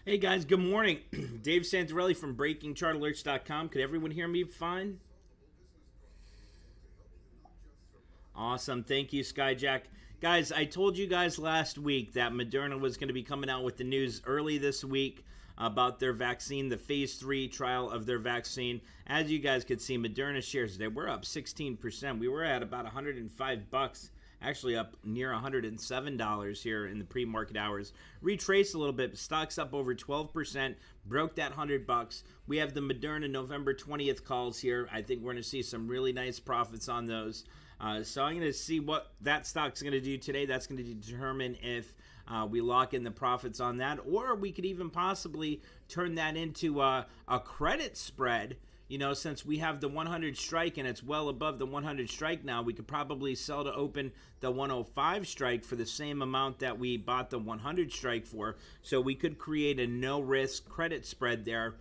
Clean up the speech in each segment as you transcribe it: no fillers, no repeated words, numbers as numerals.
Hey guys, good morning. Dave Santarelli from BreakingChartAlerts.com. Could everyone hear me fine? Awesome. Thank you, Skyjack. Guys, I told you guys last week that Moderna was going to be coming out with the news early this week about their vaccine, the phase 3 trial of their vaccine. As you guys could see, Moderna shares, they were up 16%. We were at about 105 bucks, actually up near $107 here in the pre-market hours. Retraced a little bit, stocks up over 12%, broke that 100 bucks. We have the Moderna November 20th calls here. I think we're going to see some really nice profits on those. So I'm going to see what that stock's going to do today. That's going to determine if we lock in the profits on that, or we could even possibly turn that into a credit spread. You know, since we have the 100 strike and it's well above the 100 strike now, we could probably sell to open the 105 strike for the same amount that we bought the 100 strike for. So we could create a no-risk credit spread there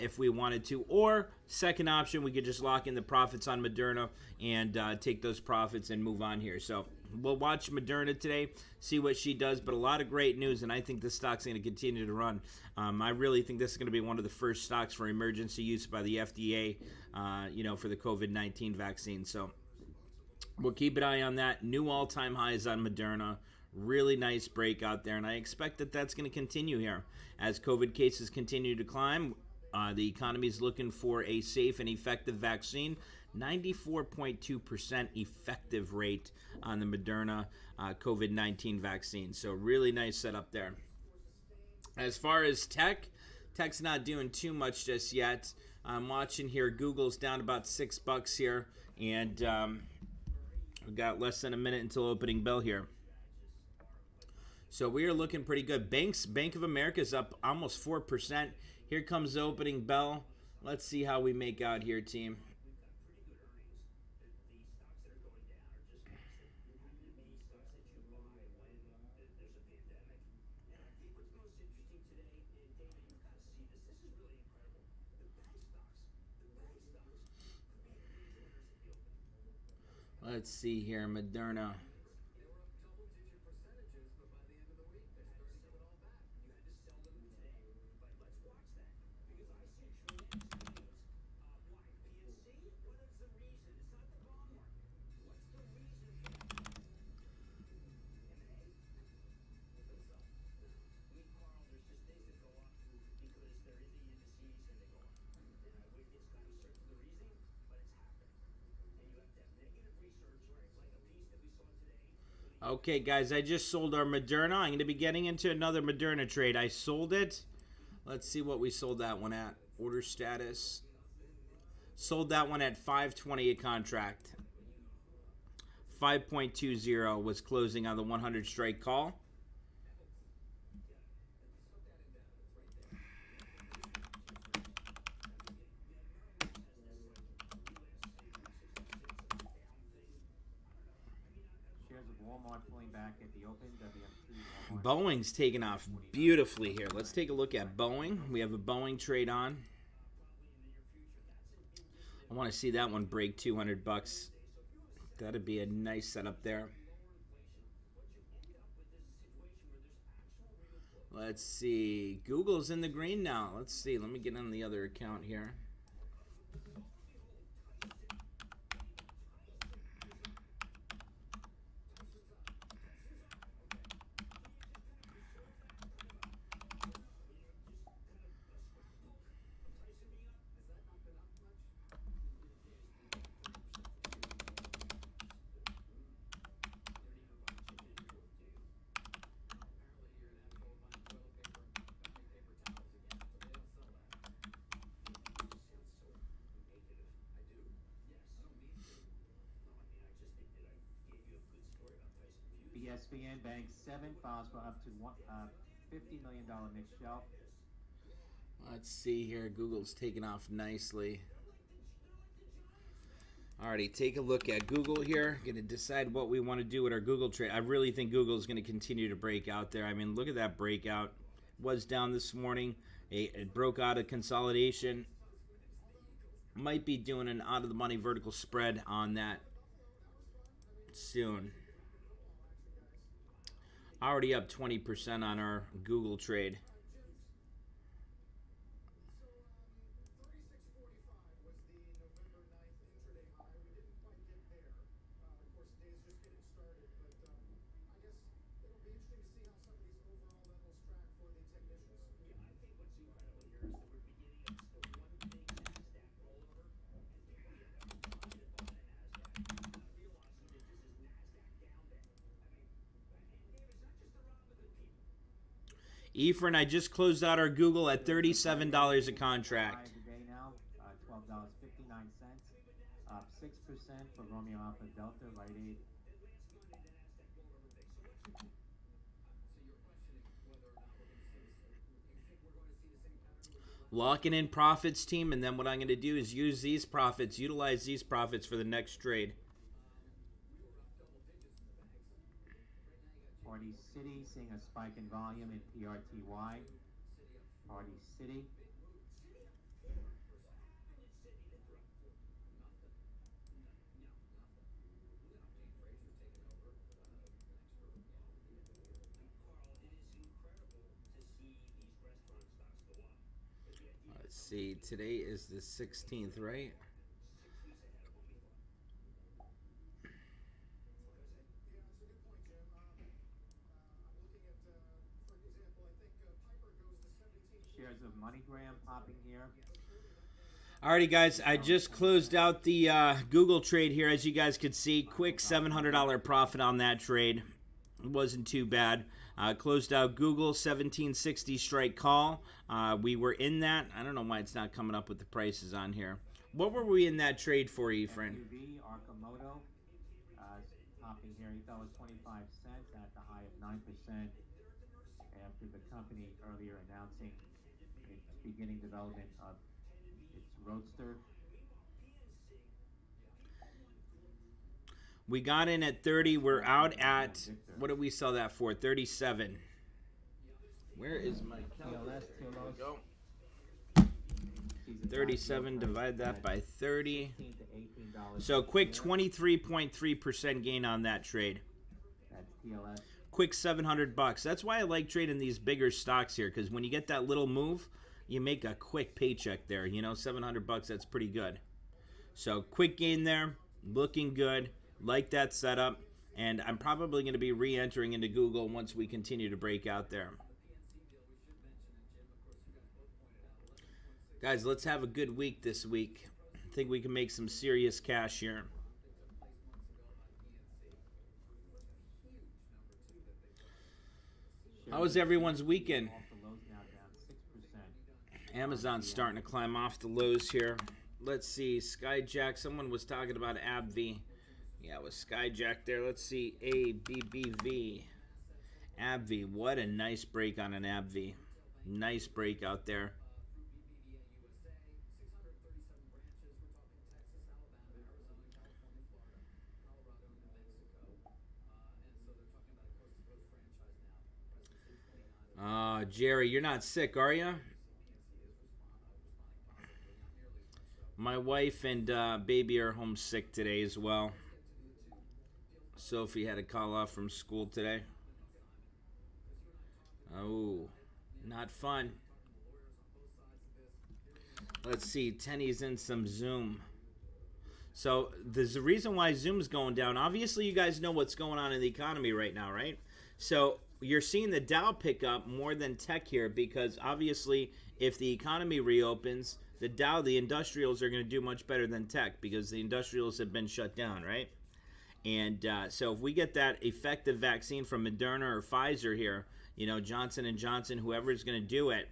if we wanted to. Or, second option, we could just lock in the profits on Moderna and take those profits and move on here. So we'll watch Moderna today, see what she does, but a lot of great news, and I think this stock's going to continue to run. I really think this is going to be one of the first stocks for emergency use by the FDA, for the COVID-19 vaccine. So we'll keep an eye on that. New all-time highs on Moderna. Really nice break out there, and I expect that that's going to continue here as COVID cases continue to climb. The economy is looking for a safe and effective vaccine. 94.2% effective rate on the Moderna COVID-19 vaccine. So really nice setup there. As far as tech's not doing too much just yet. I'm watching here. Google's down about $6 here, and we've got less than a minute until opening bell here. So we are looking pretty good. Bank of America is up almost 4%. Here comes the opening bell. Let's see how we make out here, team. Let's see here, Moderna. Okay, guys, I just sold our Moderna. I'm going to be getting into another Moderna trade. I sold it. Let's see what we sold that one at. Order status. Sold that one at 520 a contract. 5.20 was closing on the 100 strike call. Back at the open, WFT, Boeing's taking off beautifully here. Let's take a look at Boeing. We have a Boeing trade on. I want to see that one break 200 bucks. That'd be a nice setup there. Let's see. Google's in the green now. Let's see. Let me get on the other account here. ESPN Bank 7 files for up to $50 million mixed shelf. Let's see here. Google's taking off nicely. Alrighty, take a look at Google here. Going to decide what we want to do with our Google trade. I really think Google is going to continue to break out there. I mean, look at that breakout. Was down this morning. It broke out of consolidation. Might be doing an out-of-the-money vertical spread on that soon. Already up 20% on our Google trade. Efren, I just closed out our Google at $37 a contract. Today now, $12.59, up 6% for Romeo Alpha Delta, Rite Aid. Locking in profits, team, and then what I'm going to do is use these profits, utilize these profits for the next trade. Party City seeing a spike in volume in PRTY. Party City. Let's see, today is the 16th, right? Shares of MoneyGram popping here. Alrighty, guys, I just closed out the Google trade here. As you guys could see, quick $700 profit on that trade. It wasn't too bad. Closed out Google, 1760 strike call. We were in that. I don't know why it's not coming up with the prices on here. What were we in that trade for, Efren? SUV, Arcimoto, popping here, $8.25 at the high of 9% after the company earlier announcing its beginning development of its Roadster. We got in at 30. We're out at, what did we sell that for? 37. Where is my calculator? There we go. 37, divide that by 30. So quick 23.3% gain on that trade. That's TLS. Quick $700. That's why I like trading these bigger stocks here, because when you get that little move, you make a quick paycheck there. You know, $700, that's pretty good. So quick gain there, looking good. Like that setup, and I'm probably going to be re-entering into Google once we continue to break out there. Guys, let's have a good week this week. I think we can make some serious cash here. How was everyone's weekend? Amazon's starting to climb off the lows here. Let's see, Skyjack, someone was talking about AbbVie. Yeah, with Skyjack there. Let's see, ABBV. AbbVie, what a nice break on an AbbVie. Nice break out there. Jerry, you're not sick, are you? My wife and baby are homesick today as well. Sophie had to call off from school today. Oh, not fun. Let's see, Tenny's in some Zoom. So there's a reason why Zoom's going down. Obviously, you guys know what's going on in the economy right now, right? So you're seeing the Dow pick up more than tech here because obviously if the economy reopens, the Dow, the industrials are going to do much better than tech because the industrials have been shut down, right? And so if we get that effective vaccine from Moderna or Pfizer here, you know, Johnson & Johnson, whoever is going to do it,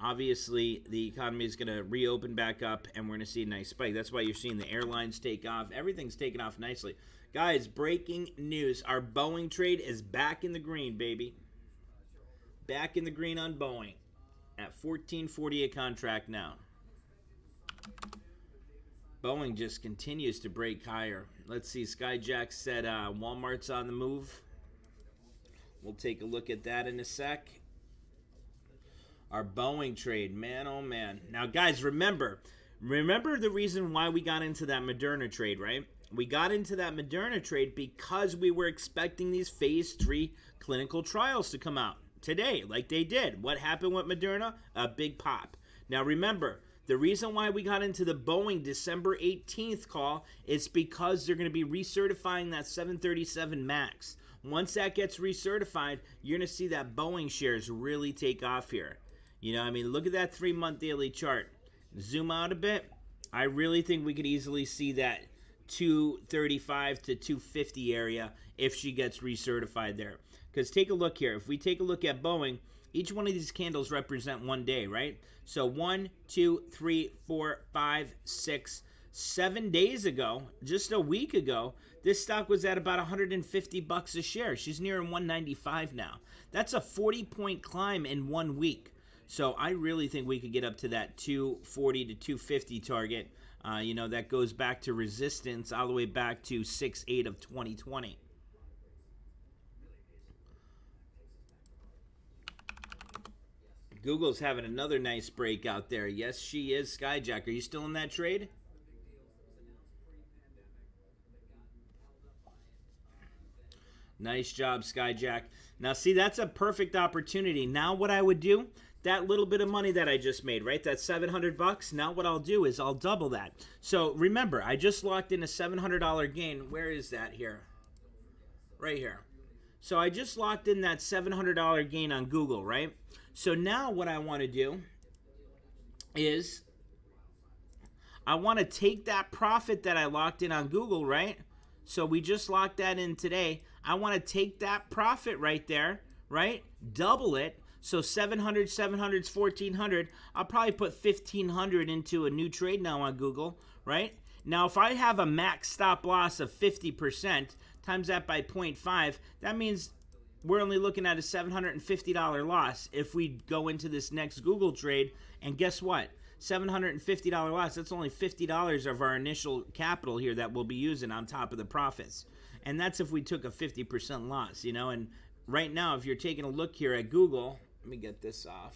obviously the economy is going to reopen back up and we're going to see a nice spike. That's why you're seeing the airlines take off. Everything's taking off nicely. Guys, breaking news. Our Boeing trade is back in the green, baby. Back in the green on Boeing at $14.40 a contract now. Boeing just continues to break higher. Let's see, Skyjack said Walmart's on the move. We'll take a look at that in a sec. Our Boeing trade, man, oh man. Now, guys, remember the reason why we got into that Moderna trade, right? We got into that Moderna trade because we were expecting these phase 3 clinical trials to come out today, like they did. What happened with Moderna? A big pop. Now, remember, the reason why we got into the Boeing December 18th call is because they're going to be recertifying that 737 MAX. Once that gets recertified, you're going to see that Boeing shares really take off here. You know, I mean, look at that 3-month daily chart. Zoom out a bit. I really think we could easily see that 235 to 250 area if she gets recertified there. Because take a look here. If we take a look at Boeing, Each one of these candles represent one day, right? So 1, 2, 3, 4, 5, 6, 7 days ago, just a week ago, this stock was at about $150 a share. She's nearing 195 now. That's a 40-point climb in 1 week. So I really think we could get up to that 240 to 250 target. That goes back to resistance all the way back to 6/8 of 2020. Google's having another nice break out there. Yes, she is. Skyjack, are you still in that trade? Nice job, Skyjack. Now, see, that's a perfect opportunity. Now what I would do, that little bit of money that I just made, right? That $700. Now what I'll do is I'll double that. So remember, I just locked in a $700 gain. Where is that here? Right here. So I just locked in that $700 gain on Google, right? So now what I want to do is I want to take that profit that I locked in on Google, right? So we just locked that in today. I want to take that profit right there, right? Double it. So 700, 700 is 1,400. I'll probably put 1,500 into a new trade now on Google, right? Now, if I have a max stop loss of 50%, times that by 0.5, that means we're only looking at a $750 loss if we go into this next Google trade. And guess what? $750 loss, that's only $50 of our initial capital here that we'll be using on top of the profits. And that's if we took a 50% loss, and right now, if you're taking a look here at Google, let me get this off.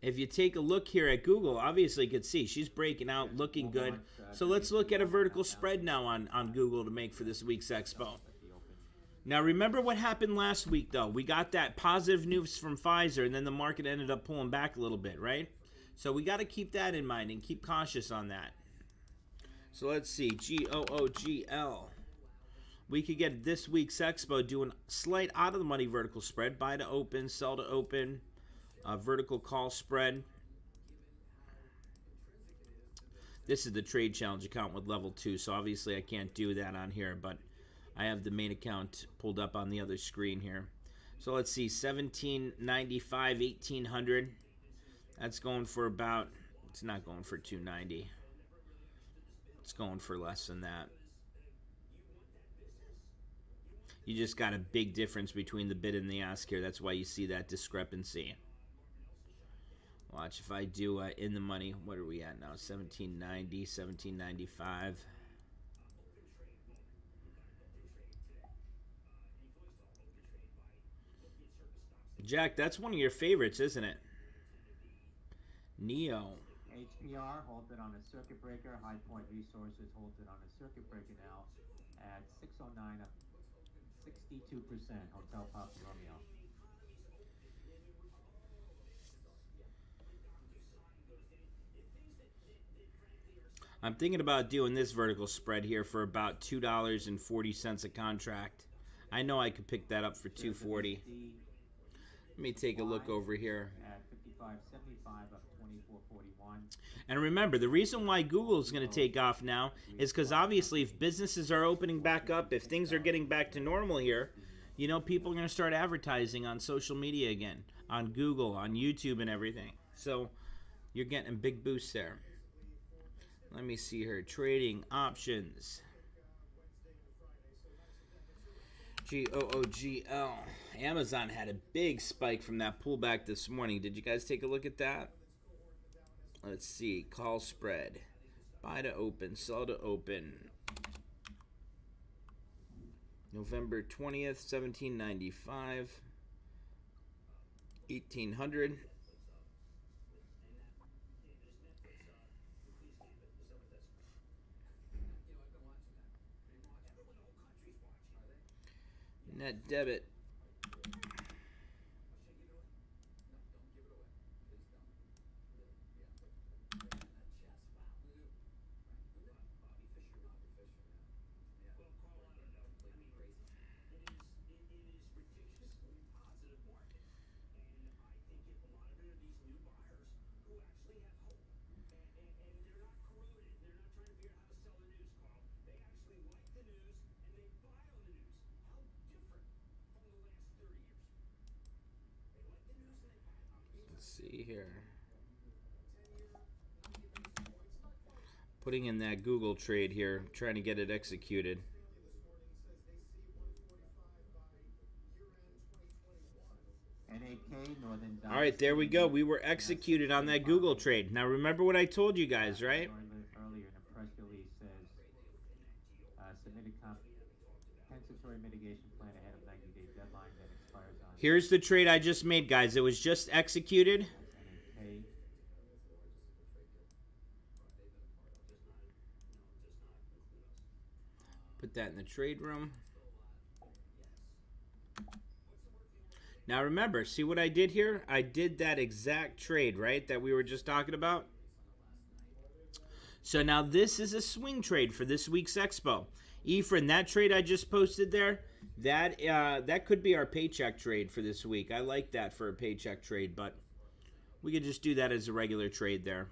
If you take a look here at Google, obviously you can see she's breaking out, looking good. So let's look at a vertical spread now on Google to make for this week's expo. Now remember what happened last week though. We got that positive news from Pfizer and then the market ended up pulling back a little bit, right? So we got to keep that in mind and keep cautious on that. So let's see, GOOGL. We could get this week's expo doing slight out of the money vertical spread, buy to open, sell to open. Vertical call spread. This is the trade challenge account with level 2, so obviously I can't do that on here, but I have the main account pulled up on the other screen here. So let's see, 1795, 1800. That's going for about, it's not going for 290. It's going for less than that. You just got a big difference between the bid and the ask here. That's why you see that discrepancy. Watch if I do in the money. What are we at now? 1790, 1795. Jack, that's one of your favorites, isn't it? Neo. HPR halted on a circuit breaker. High Point Resources halted on a circuit breaker now at 609, up 62%. Hotel Papa Romeo. I'm thinking about doing this vertical spread here for about $2.40 a contract. I know I could pick that up for $2.40. Let me take a look over here. At 55.75 up 24.41. And remember, the reason why Google is going to take off now is because obviously if businesses are opening back up, if things are getting back to normal here, people are going to start advertising on social media again, on Google, on YouTube and everything. So you're getting a big boost there. Let me see here. Trading options. GOOGL. Amazon had a big spike from that pullback this morning. Did you guys take a look at that? Let's see. Call spread. Buy to open. Sell to open. November 20th, 1795. 1800. Net debit. see here. Putting in that Google trade here, trying to get it executed. All right, there we go. We were executed on that Google trade. Now, remember what I told you guys, right? Earlier in the press release says submitted compensatory mitigation plan ahead of 90-day deadline that expires on. Here's the trade I just made, guys. It was just executed. NAK. Put that in the trade room. Now remember, see what I did here? I did that exact trade, right, that we were just talking about. So now this is a swing trade for this week's Expo. Efren, that trade I just posted there, that could be our paycheck trade for this week. I like that for a paycheck trade, but we could just do that as a regular trade there.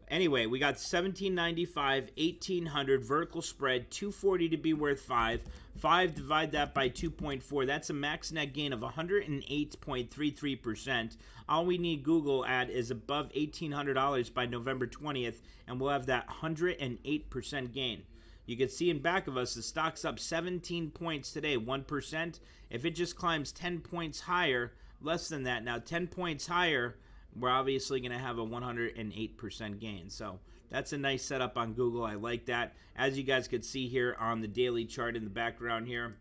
Anyway, we got 1795, 1800 vertical spread, 240 to be worth 5. 5 divide that by 2.4. That's a max net gain of 108.33%. All we need Google at is above $1,800 by November 20th, and we'll have that 108% gain. You can see in back of us, the stock's up 17 points today, 1%. If it just climbs 10 points higher, less than that now, 10 points higher, we're obviously going to have a 108% gain. So that's a nice setup on Google. I like that. As you guys could see here on the daily chart in the background here,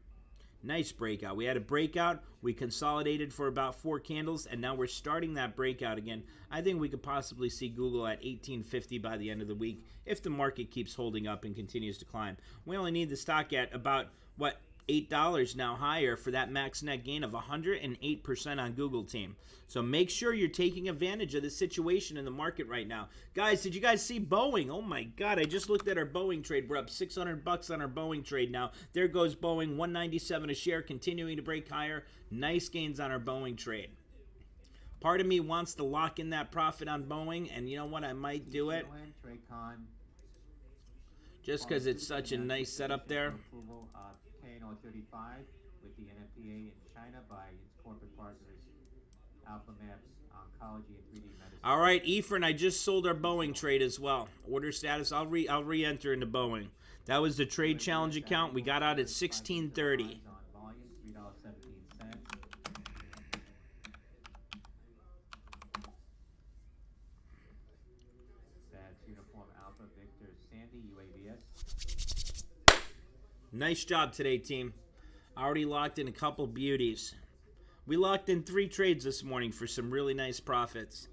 nice breakout. We had a breakout. We consolidated for about 4 candles, and now we're starting that breakout again. I think we could possibly see Google at 1850 by the end of the week if the market keeps holding up and continues to climb. We only need the stock at about, what, $8 now higher for that max net gain of 108% on Google team. So make sure you're taking advantage of the situation in the market right now. Guys, did you guys see Boeing? Oh my God, I just looked at our Boeing trade. We're up $600 on our Boeing trade now. There goes Boeing, 197 a share, continuing to break higher. Nice gains on our Boeing trade. Part of me wants to lock in that profit on Boeing, and you know what? I might do it. Just because it's such a nice setup there. Approval of KNO 35 with the NMPA in China by its corporate partners, AlphaMabs Oncology and 3D Medicine. All right, Efren, I just sold our Boeing trade as well. Order status, I'll re-enter into Boeing. That was the trade challenge account. We got out at 1630. Nice job today, team. I already locked in a couple beauties. We locked in 3 trades this morning for some really nice profits.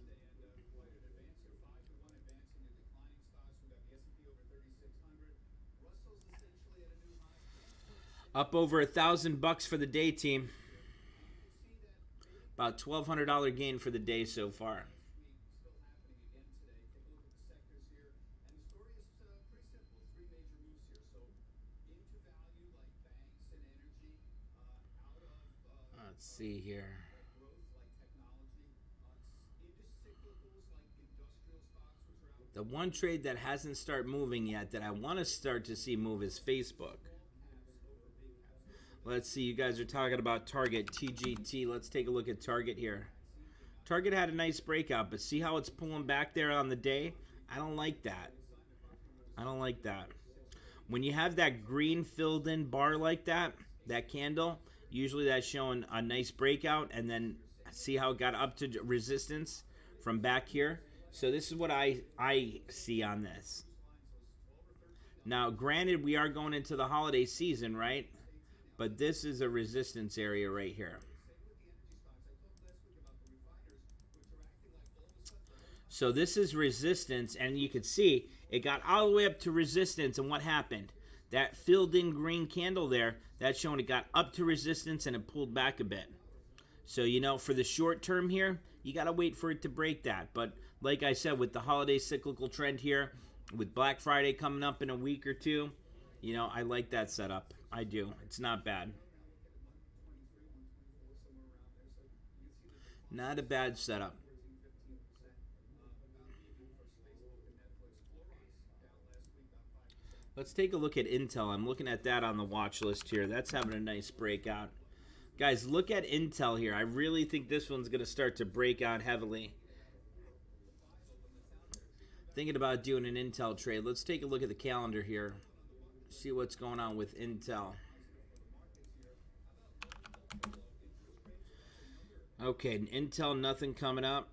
Up over $1,000 for the day, team. About $1,200 gain for the day so far. Let's see here. The one trade that hasn't started moving yet that I want to start to see move is Facebook. Let's see, you guys are talking about Target, TGT. Let's take a look at Target here. Target had a nice breakout, but see how it's pulling back there on the day? I don't like that. I don't like that. When you have that green filled in bar like that, that candle, usually that's showing a nice breakout, and then see how it got up to resistance from back here. So this is what I see on this. Now, granted, we are going into the holiday season, right? But this is a resistance area right here. So this is resistance, and you can see it got all the way up to resistance, and what happened? That filled in green candle there, that's showing it got up to resistance and it pulled back a bit. So, you know, for the short term here, you got to wait for it to break that. But like I said, with the holiday cyclical trend here, with Black Friday coming up in a week or two, you know, I like that setup. I do. It's not bad. Not a bad setup. Let's take a look at Intel. I'm looking at that on the watch list here. That's having a nice breakout. Guys, look at Intel here. I really think this one's going to start to break out heavily. Thinking about doing an Intel trade. Let's take a look at the calendar here. See what's going on with Intel. Okay, Intel, nothing coming up.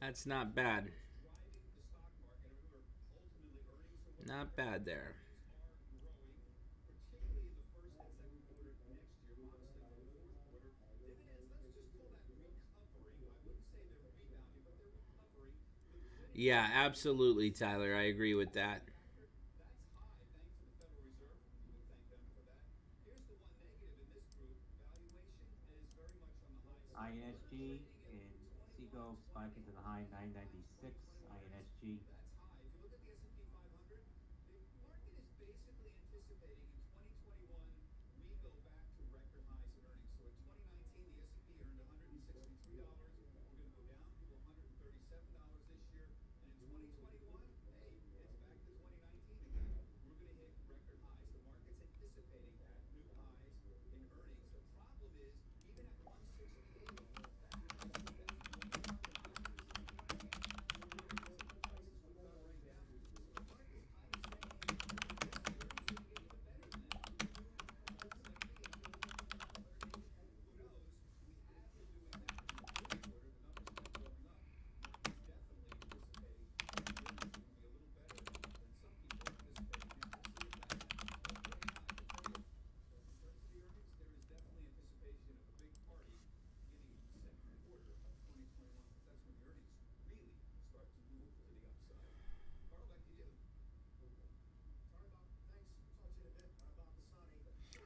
That's not bad. Not bad there. Yeah, absolutely, Tyler. I agree with that. INSG in SIGO spiking to the high 996. INSG.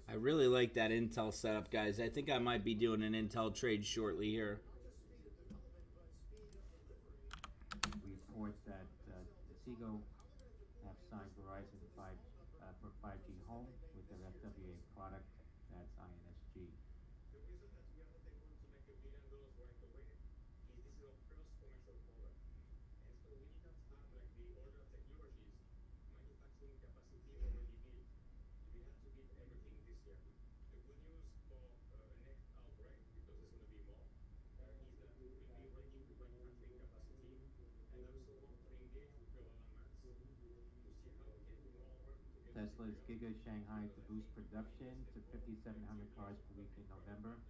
I really like that Intel setup, guys. I think I might be doing an Intel trade shortly here. Reports that SIGO have signed Verizon 5 for 5G home with their FWA product. That's INSG. Tesla's Giga Shanghai to boost production to 5,700 cars per week in November.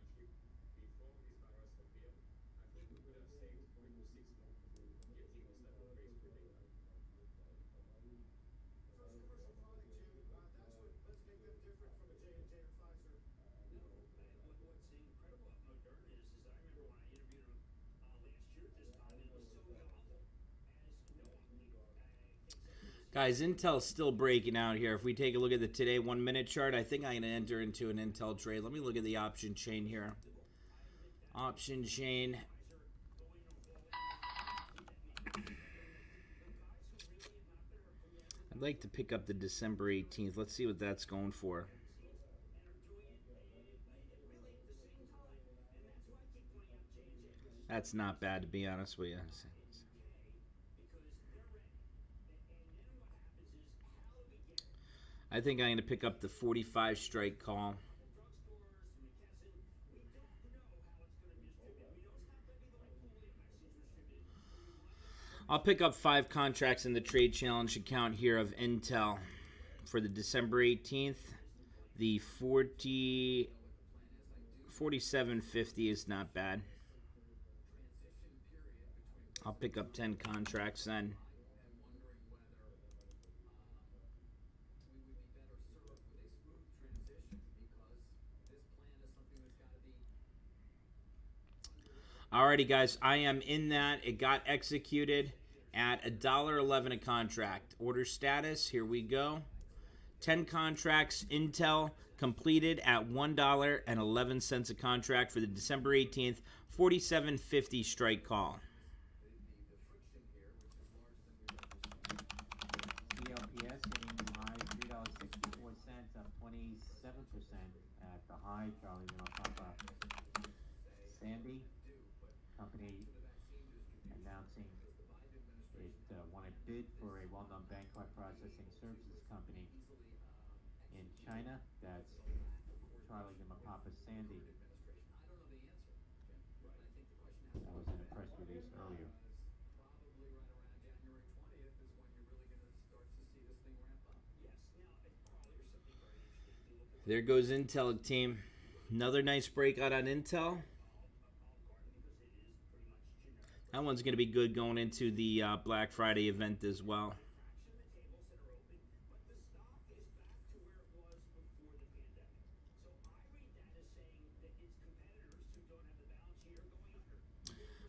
Guys, Intel's still breaking out here. If we take a look at the today 1 minute chart, I think I'm going to enter into an Intel trade. Let me look at the option chain here. Option chain. I'd like to pick up the December 18th. Let's see what that's going for. That's not bad, to be honest with you. I think I'm going to pick up the 45 strike call. I'll pick up 5 contracts in the trade challenge account here of Intel for the December 18th. The 47.50 is not bad. I'll pick up 10 contracts then. Alrighty, guys, I am in that. It got executed at $1.11 a contract. Order status, here we go. 10 contracts, Intel, completed at $1.11 a contract for the December 18th, 47.50 strike call. CLPS hitting new highs, $3.64, up 27% at the high. Charlie Lima Papa Sandy. Company announcing it won a bid for a well-known bank card processing services company in China that's Charlie Lima Papa Sandy. That was in a press release earlier. There goes Intel team. Another nice breakout on Intel. That one's going to be good going into the Black Friday event as well.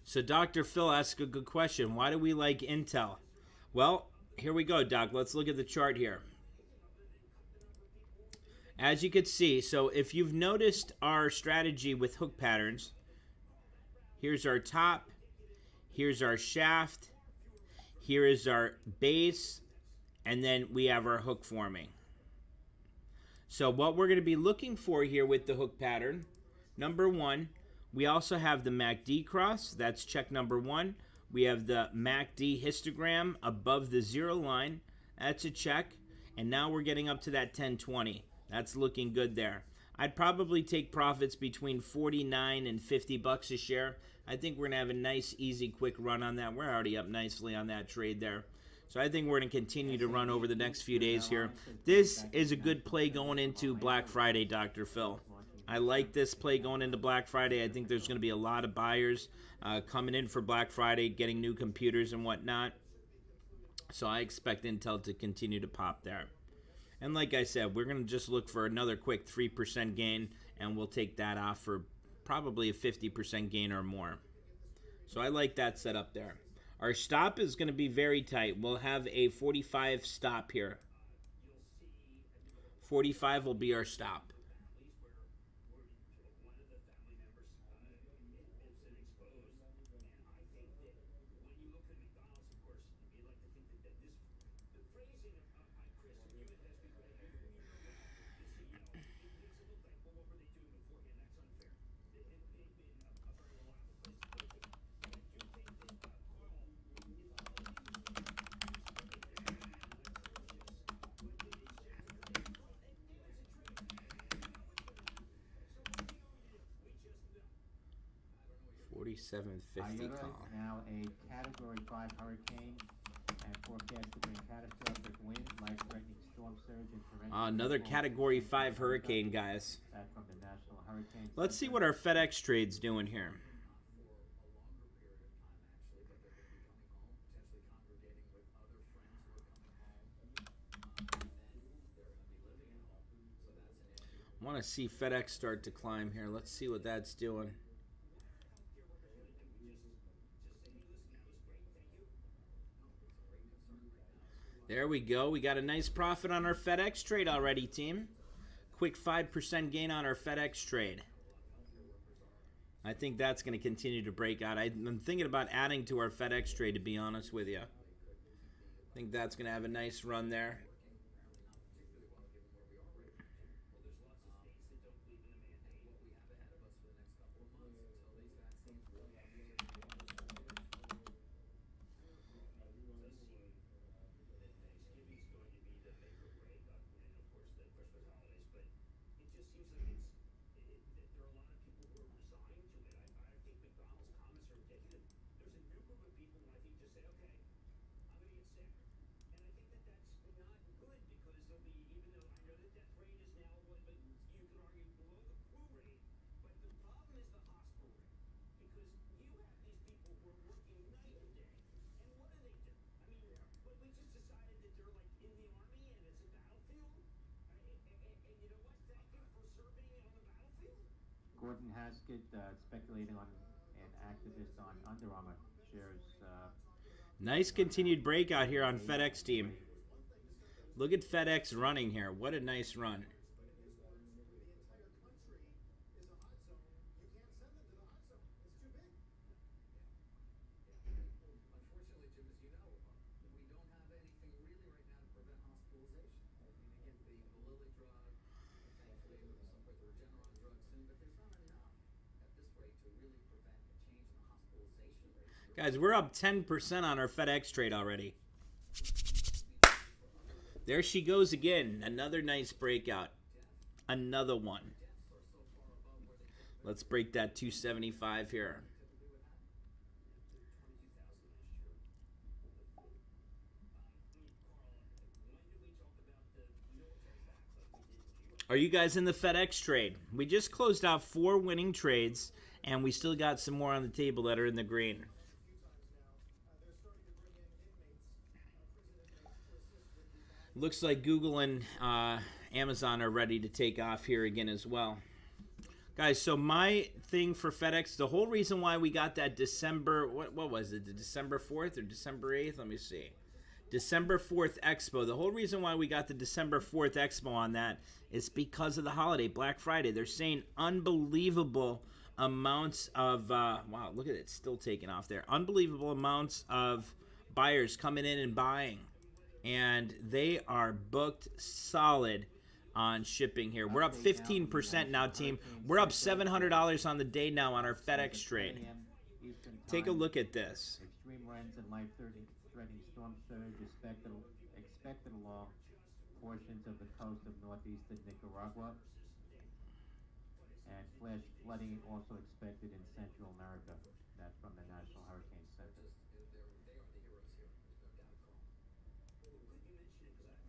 So Dr. Phil asked a good question. Why do we like Intel? Well, here we go, Doc. Let's look at the chart here. As you can see, so if you've noticed our strategy with hook patterns, here's our top, here's our shaft, here is our base, and then we have our hook forming. So what we're going to be looking for here with the hook pattern, number one, we also have the MACD cross. That's check number one. We have the MACD histogram above the zero line. That's a check. And now we're getting up to that 1020. That's looking good there. I'd probably take profits between 49 and 50 bucks a share. I think we're going to have a nice, easy, quick run on that. We're already up nicely on that trade there. So I think we're going to continue to run over the next few days here. This is a good play going into Black Friday, Dr. Phil. I like this play going into Black Friday. I think there's going to be a lot of buyers coming in for Black Friday, getting new computers and whatnot. So I expect Intel to continue to pop there. And like I said, we're going to just look for another quick 3% gain, and we'll take that off for probably a 50% gain or more. So I like that setup there. Our stop is going to be very tight. We'll have a 45 stop here. 45 will be our stop. $47.50 call. Now a Category 5 hurricane and forecast to bring catastrophic wind, life-threatening storm surge, and torrential. Another Category 5 hurricane, guys. That from the National Hurricane Let's see what our FedEx trade's doing here. I want to see FedEx start to climb here. Let's see what that's doing. There we go. We got a nice profit on our FedEx trade already, team. Quick 5% gain on our FedEx trade. I think that's going to continue to break out. I'm thinking about adding to our FedEx trade, to be honest with you. I think that's going to have a nice run there. Gordon Haskett speculating on an activist on Under Armour shares. Nice continued breakout here on FedEx team. Look at FedEx running here. What a nice run. Guys, we're up 10% on our FedEx trade already. There she goes again. Another nice breakout. Another one. Let's break that 275 here. Are you guys in the FedEx trade? We just closed out 4 winning trades, and we still got some more on the table that are in the green. Looks like Google and Amazon are ready to take off here again as well. Guys, so my thing for FedEx, the whole reason why we got that December, what was it, the December 4th or December 8th? Let me see. December 4th Expo. The whole reason why we got the December 4th Expo on that is because of the holiday, Black Friday. They're saying unbelievable amounts of, wow, look at it, still taking off there. Unbelievable amounts of buyers coming in and buying. And they are booked solid on shipping here. We're up 15% now, team. We're up $700 on the day now on our FedEx trade. Take a look at this. Extreme winds and life-threatening storm surge expected along portions of the coast of northeastern Nicaragua, and flash flooding also expected in Central America. That's from the National Hurricane Center.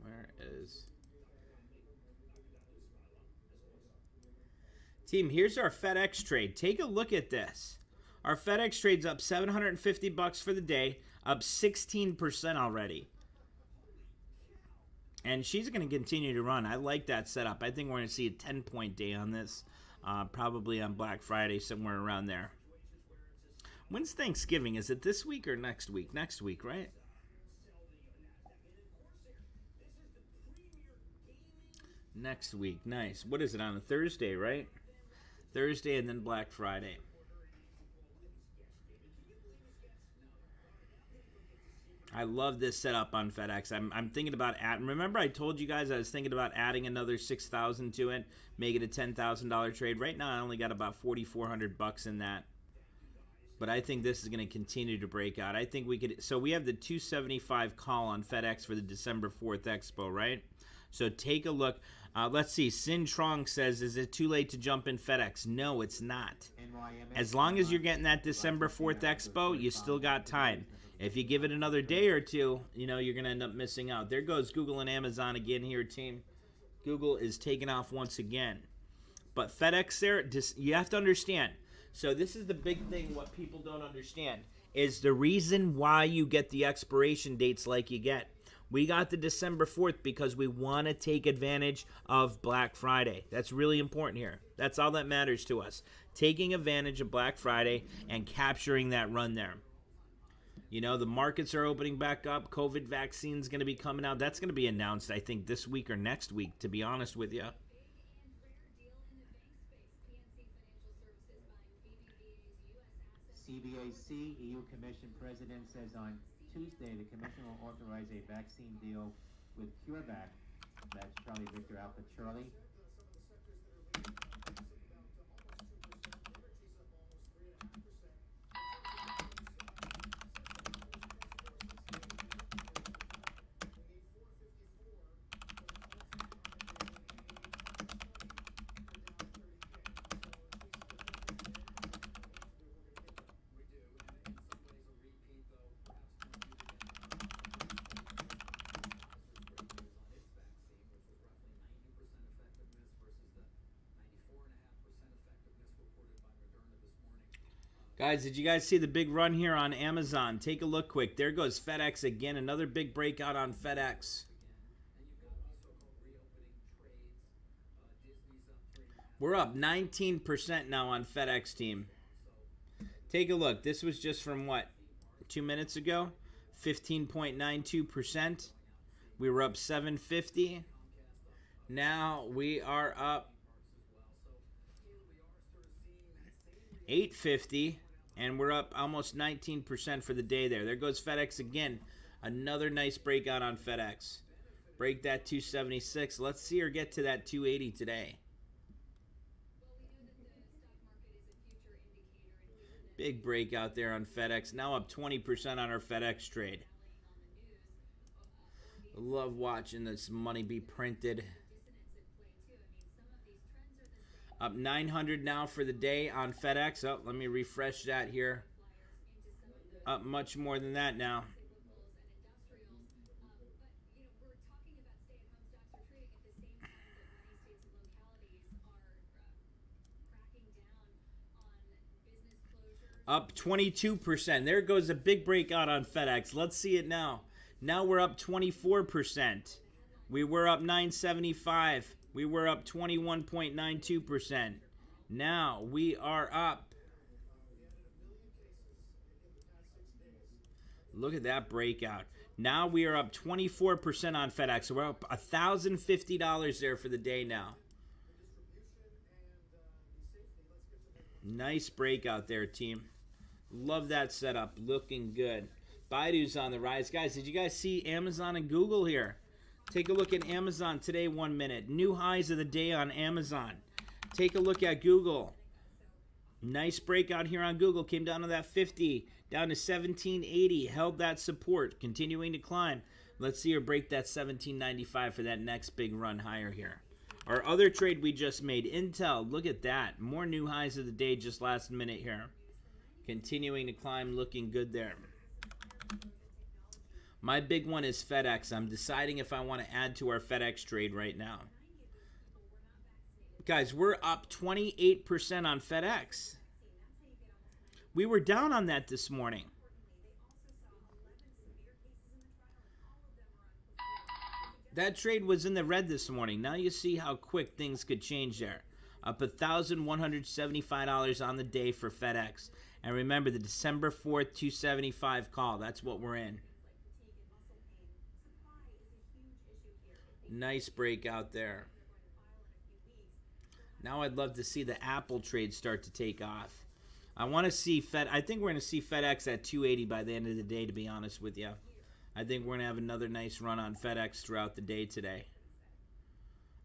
Where is... Team, here's our FedEx trade. Take a look at this. Our FedEx trade's up $750 for the day, up 16% already. And she's going to continue to run. I like that setup. I think we're going to see a 10-point day on this, probably on Black Friday, somewhere around there. When's Thanksgiving? Is it this week or next week? Next week, right? Next week. Nice. What is it, on a Thursday, right? Thursday and then Black Friday. I love this setup on FedEx. I'm thinking about adding. Remember, I told you guys I was thinking about adding another $6,000 to it, make it a $10,000 trade. Right now, I only got about $4,400 in that. But I think this is going to continue to break out. I think we could. So we have the 275 call on FedEx for the December 4th Expo, right? So take a look. Let's see. Sin Trong says, is it too late to jump in FedEx? No, it's not. As long as you're getting that December 4th Expo, you still got time. If you give it another day or two, you know, you're going to end up missing out. There goes Google and Amazon again here, team. Google is taking off once again. But FedEx there, you have to understand. So this is the big thing, what people don't understand, is the reason why you get the expiration dates like you get. We got the December 4th because we want to take advantage of Black Friday. That's really important here. That's all that matters to us. Taking advantage of Black Friday and capturing that run there. You know, the markets are opening back up. COVID vaccine's going to be coming out. That's going to be announced, I think, this week or next week, to be honest with you. CBAC, EU Commission President, says on Tuesday the Commission will authorize a vaccine deal with CureVac. That's Charlie Victor Alpha Charlie. Guys, did you guys see the big run here on Amazon? Take a look quick. There goes FedEx again. Another big breakout on FedEx. We're up 19% now on FedEx, team. Take a look. This was just from what? 2 minutes ago? 15.92%. We were up 750. Now we are up 850. And we're up almost 19% for the day there. There goes FedEx again. Another nice breakout on FedEx. Break that 276. Let's see her get to that 280 today. Big breakout there on FedEx. Now up 20% on our FedEx trade. Love watching this money be printed. Up 900 now for the day on FedEx. Oh, let me refresh that here. Up much more than that now. Up 22%. There goes a big breakout on FedEx. Let's see it now. Now we're up 24%. We were up 975. We were up 21.92%. Now we are up. Look at that breakout. Now we are up 24% on FedEx. So we're up $1,050 there for the day now. Nice breakout there, team. Love that setup. Looking good. Baidu's on the rise. Guys, did you guys see Amazon and Google here? Take a look at Amazon today, 1 minute. New highs of the day on Amazon. Take a look at Google. Nice breakout here on Google. Came down to that 50, down to 1780. Held that support, continuing to climb. Let's see her break that 1795 for that next big run higher here. Our other trade we just made, Intel, look at that. More new highs of the day just last minute here. Continuing to climb, looking good there. My big one is FedEx. I'm deciding if I want to add to our FedEx trade right now. Guys, we're up 28% on FedEx. We were down on that this morning. That trade was in the red this morning. Now you see how quick things could change there. Up $1,175 on the day for FedEx. And remember, the December 4th 275 call. That's what we're in. Nice breakout there. Now I'd love to see the Apple trade start to take off. I want to see I think we're going to see FedEx at 280 by the end of the day, to be honest with you. I think we're going to have another nice run on FedEx throughout the day today.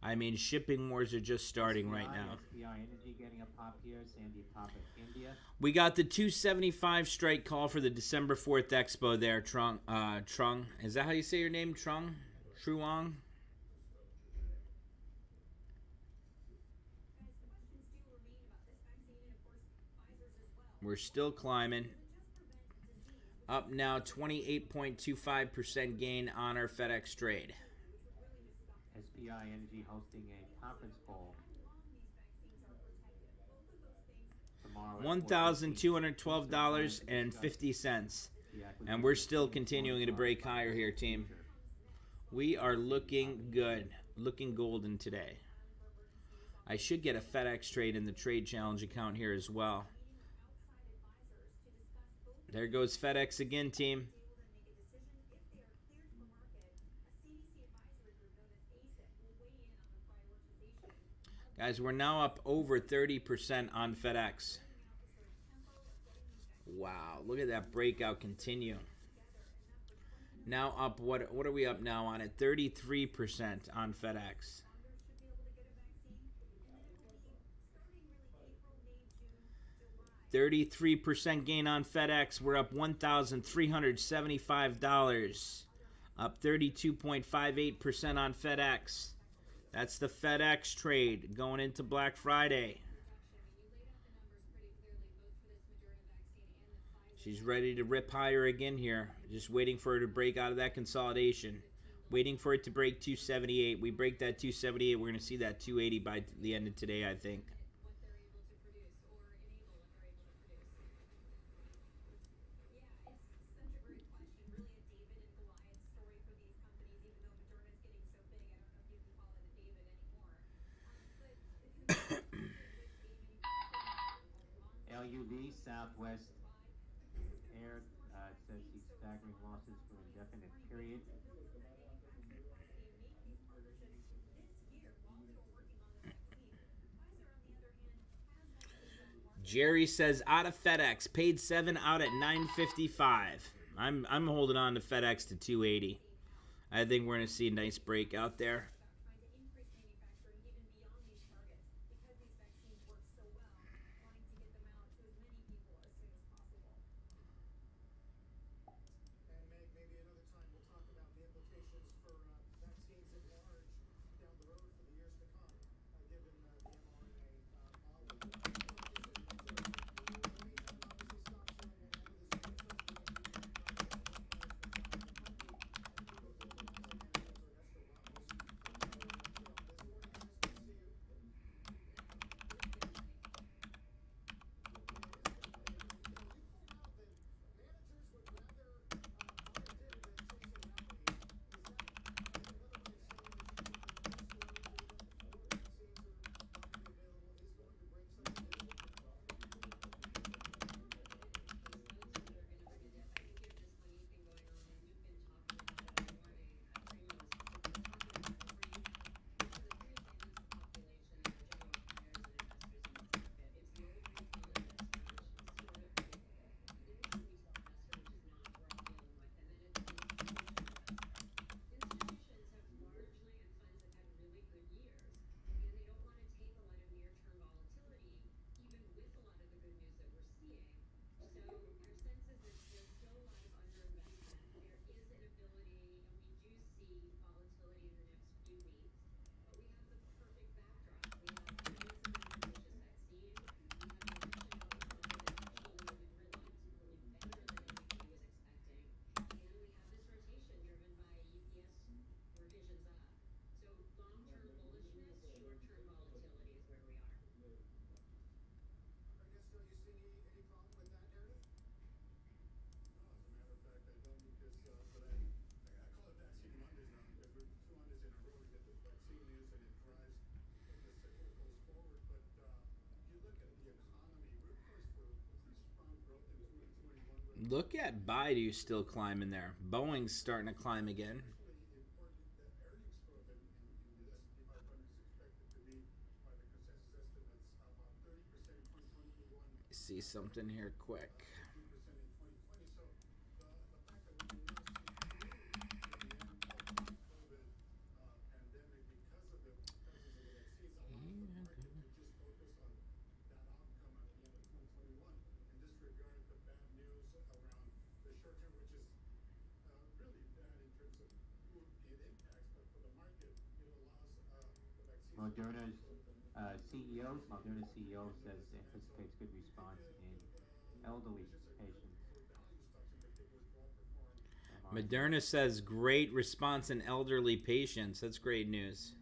I mean, shipping wars are just starting right now. Energy getting a pop here. Sandy top of India. We got the 275 strike call for the December 4th expo there, Trung. Is that how you say your name, Trung? Truong? We're still climbing. Up now 28.25% gain on our FedEx trade. SPI Energy hosting a conference call tomorrow. $1,212.50. And we're still continuing to break higher here, team. We are looking good. Looking golden today. I should get a FedEx trade in the trade challenge account here as well. There goes FedEx again, team. Guys, we're now up over 30% on FedEx. Wow, look at that breakout continue. Now up, what are we up now on it? 33% on FedEx. $33% gain on FedEx. We're up $1,375. Up 32.58% on FedEx. That's the FedEx trade going into Black Friday. She's ready to rip higher again here. Just waiting for her to break out of that consolidation. Waiting for it to break 278. We break that 278. We're going to see that 280 by the end of today, I think. LUV Southwest Air says he's staggering losses for indefinite period. Jerry says out of FedEx, paid 7 out at 955. I'm holding on to FedEx to 280. I think we're going to see a nice break out there. Look at Baidu still climbing there. Boeing's starting to climb again. See something here quick. Moderna CEO says anticipates good response in elderly patients. Moderna says great response in elderly patients. That's great news.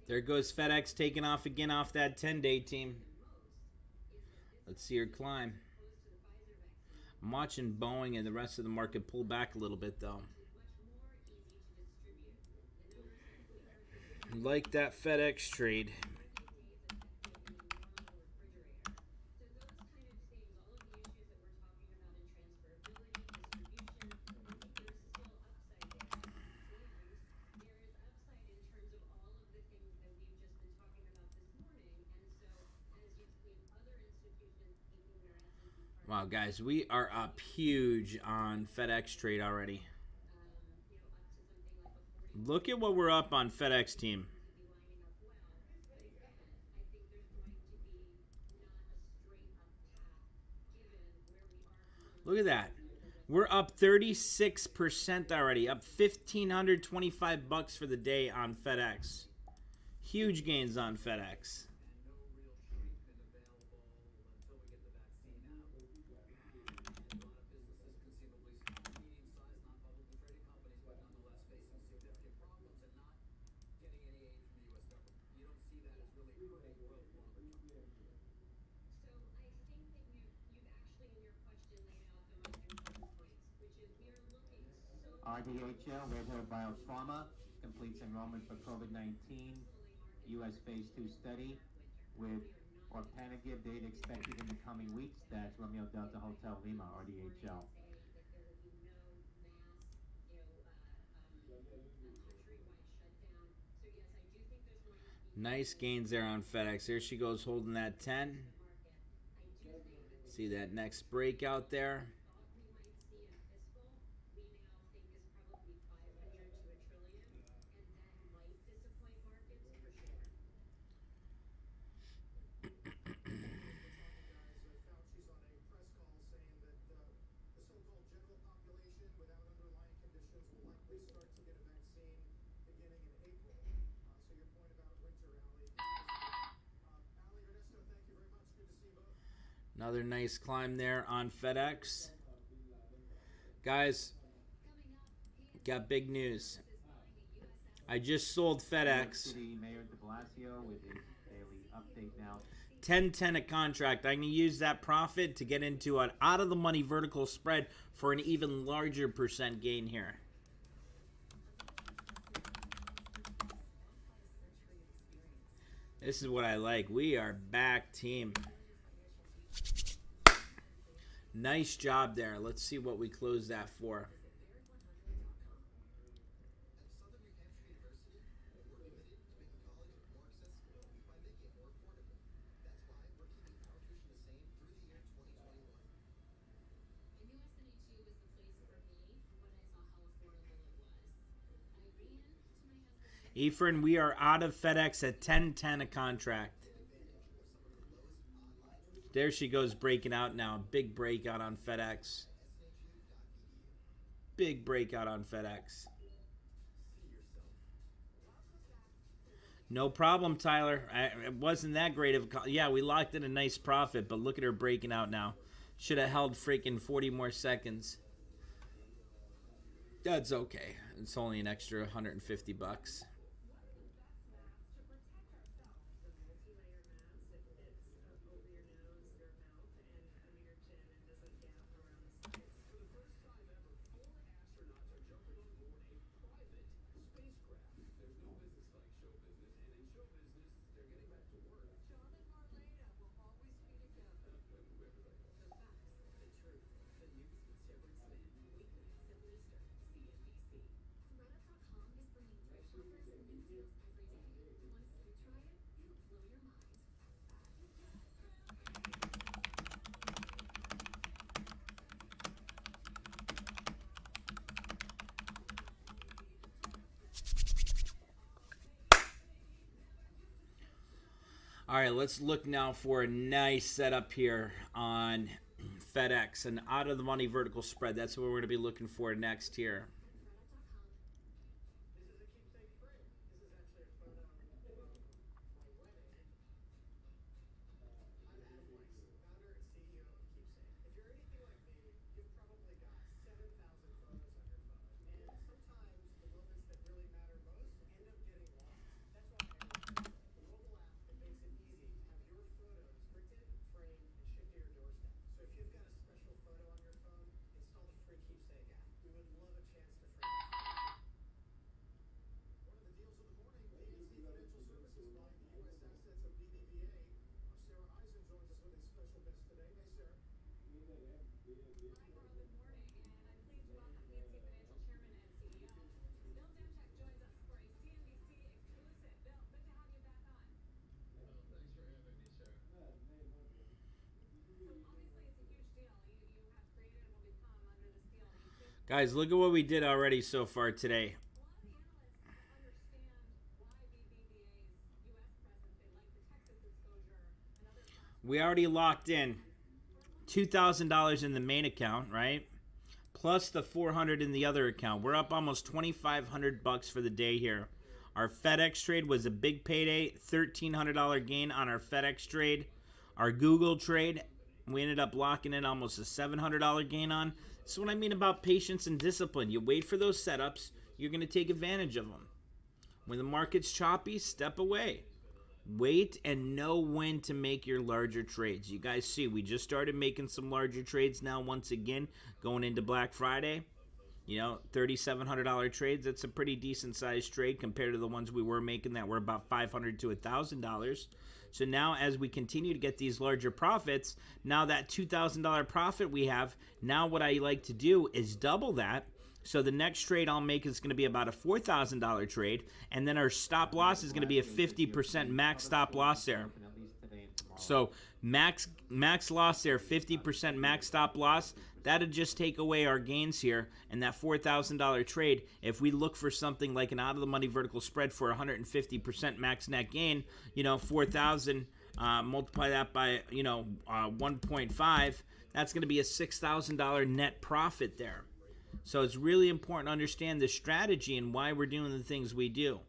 There goes FedEx taking off again off that 10-day team. Let's see her climb. I'm watching Boeing and the rest of the market pull back a little bit, though. Like that FedEx trade. Wow, guys, we are up huge on FedEx trade already. Look at what we're up on FedEx team. Look at that. We're up 36% already. Up $1,525 for the day on FedEx. Huge gains on FedEx. RDHL, Red Hill Biopharma, completes enrollment for COVID-19 U.S. Phase 2 study with orpanagib data expected in the coming weeks. That's Romeo Delta Hotel Lima, RDHL. Nice gains there on FedEx. Here she goes holding that 10. See that next breakout there. Another nice climb there on FedEx. Guys, got big news. I just sold FedEx. City Mayor de Blasio with his daily update now. 10.10 a contract. I'm going to use that profit to get into an out-of-the-money vertical spread for an even larger percent gain here. This is what I like. We are back, team. Nice job there. Let's see what we close that for. Efren, we are out of FedEx at 10.10 a contract. There she goes breaking out now. Big breakout on FedEx. Big breakout on FedEx. No problem, Tyler. It wasn't that great of a... Yeah, we locked in a nice profit, but look at her breaking out now. Should have held freaking 40 more seconds. That's okay. It's only an extra 150 bucks. All right, let's look now for a nice setup here on FedEx, an out of the money vertical spread. That's what we're going to be looking for next here. Guys, look at what we did already so far today. We already locked in $2,000 in the main account, right? Plus the $400 in the other account. We're up almost $2,500 for the day here. Our FedEx trade was a big payday, $1,300 gain on our FedEx trade. Our Google trade, we ended up locking in almost a $700 gain on. This is what I mean about patience and discipline. You wait for those setups, you're going to take advantage of them. When the market's choppy, step away. Wait and know when to make your larger trades. You guys see, we just started making some larger trades now once again, going into Black Friday. You know, $3,700 trades, that's a pretty decent sized trade compared to the ones we were making that were about $500 to $1,000. So now as we continue to get these larger profits, now that $2,000 profit we have, now what I like to do is double that. So the next trade I'll make is going to be about a $4,000 trade, and then our stop loss is going to be a 50% max stop loss there. So max loss there, 50% max stop loss. That'll just take away our gains here. And that $4,000 trade, if we look for something like an out of the money vertical spread for 150% max net gain, you know, 4,000, multiply that by, 1.5, that's going to be a $6,000 net profit there. So it's really important to understand the strategy and why we're doing the things we do.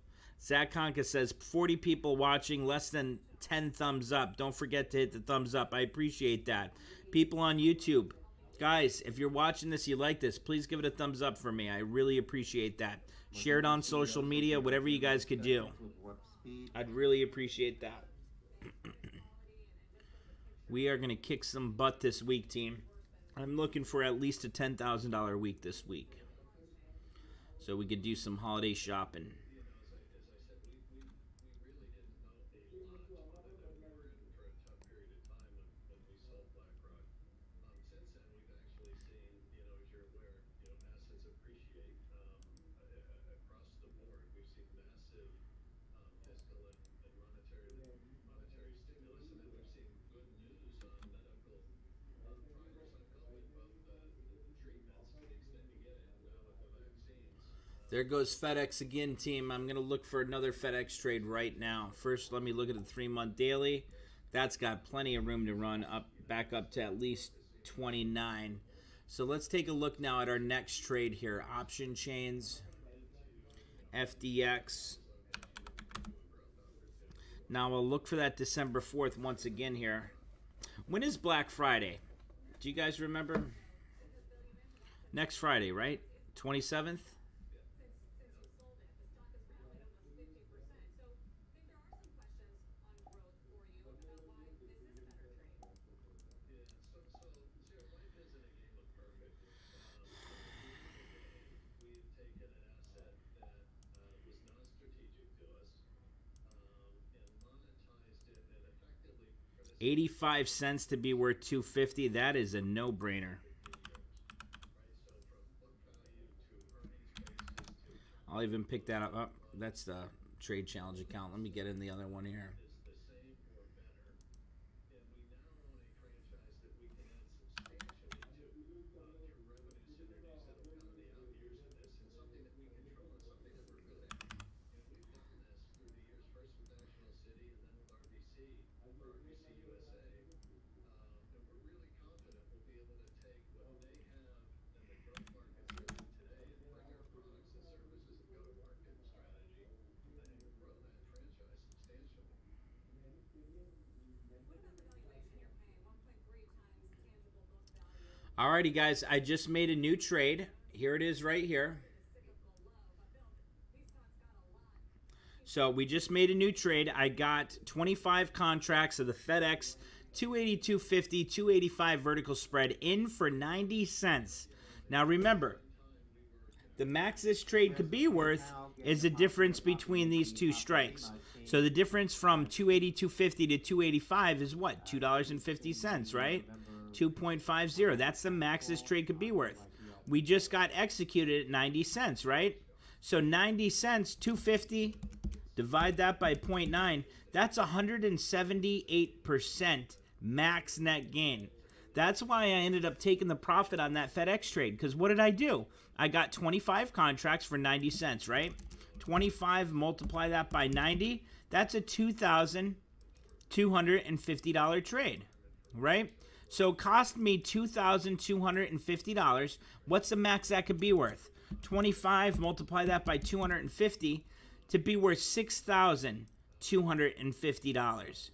Zach Konka says 40 people watching, less than 10 thumbs up. Don't forget to hit the thumbs up. I appreciate that. People on YouTube, guys, if you're watching this, you like this, please give it a thumbs up for me. I really appreciate that. Share it on social media, whatever you guys could do. I'd really appreciate that. We are going to kick some butt this week, team. I'm looking for at least a $10,000 week this week, so we could do some holiday shopping. There goes FedEx again, team. I'm going to look for another FedEx trade right now. First, let me look at the 3-month daily. That's got plenty of room to run up, back up to at least 29. So let's take a look now at our next trade here. Option chains, FDX. Now we'll look for that December 4th once again here. When is Black Friday? Do you guys remember? Next Friday, right? 27th? $0.85 to be worth $2.50. That is a no-brainer. I'll even pick that up. Oh, that's the trade challenge account. Let me get in the other one here. Alrighty, guys. I just made a new trade. Here it is right here. So we just made a new trade. I got 25 contracts of the FedEx 282.50, 285 vertical spread in for 90 cents. Now remember, the max this trade could be worth is the difference between these two strikes. So the difference from 282.50 to 285 is what? $2.50, right? 2.50. That's the max this trade could be worth. We just got executed at 90 cents, right? So 90 cents, 250, divide that by 0.9. That's 178% max net gain. That's why I ended up taking the profit on that FedEx trade. Because what did I do? I got 25 contracts for 90 cents, right? 25, multiply that by 90. That's a $2,250 trade, right? So it cost me $2,250. What's the max that could be worth? 25, multiply that by 250 to be worth $6,250.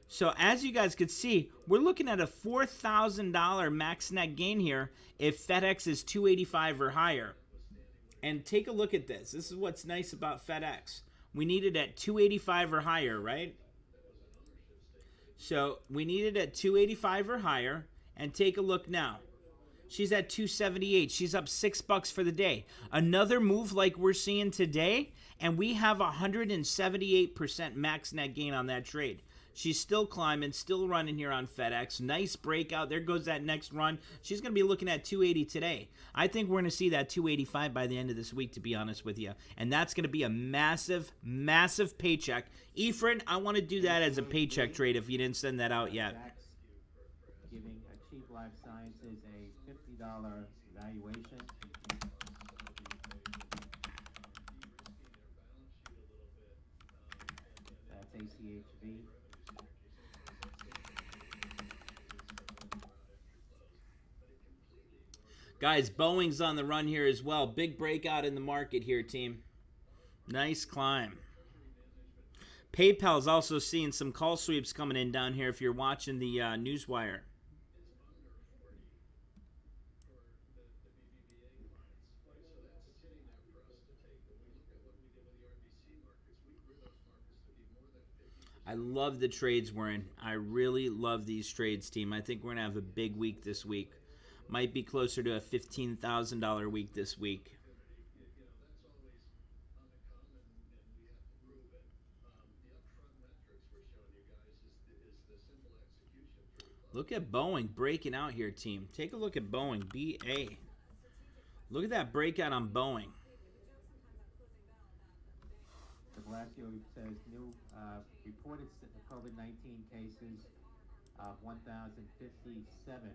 So as you guys could see, we're looking at a $4,000 max net gain here if FedEx is 285 or higher. And take a look at this. This is what's nice about FedEx. We need it at 285 or higher, right? So we need it at 285 or higher. And take a look now. She's at 278. She's up $6 for the day. Another move like we're seeing today, and we have 178% max net gain on that trade. She's still climbing, still running here on FedEx. Nice breakout. There goes that next run. She's going to be looking at 280 today. I think we're going to see that 285 by the end of this week, to be honest with you. And that's going to be a massive, massive paycheck. Efren, I want to do that as a paycheck trade if you didn't send that out yet. Giving Achieve Life Sciences a $50 valuation. That's ACHV. Guys, Boeing's on the run here as well. Big breakout in the market here, team. Nice climb. PayPal's also seeing some call sweeps coming in down here if you're watching the Newswire. I love the trades we're in. I really love these trades, team. I think we're going to have a big week this week. Might be closer to a $15,000 week this week. Look at Boeing breaking out here, team. Take a look at Boeing, BA. Look at that breakout on Boeing. Blasio says new reported COVID-19 cases of 1,057.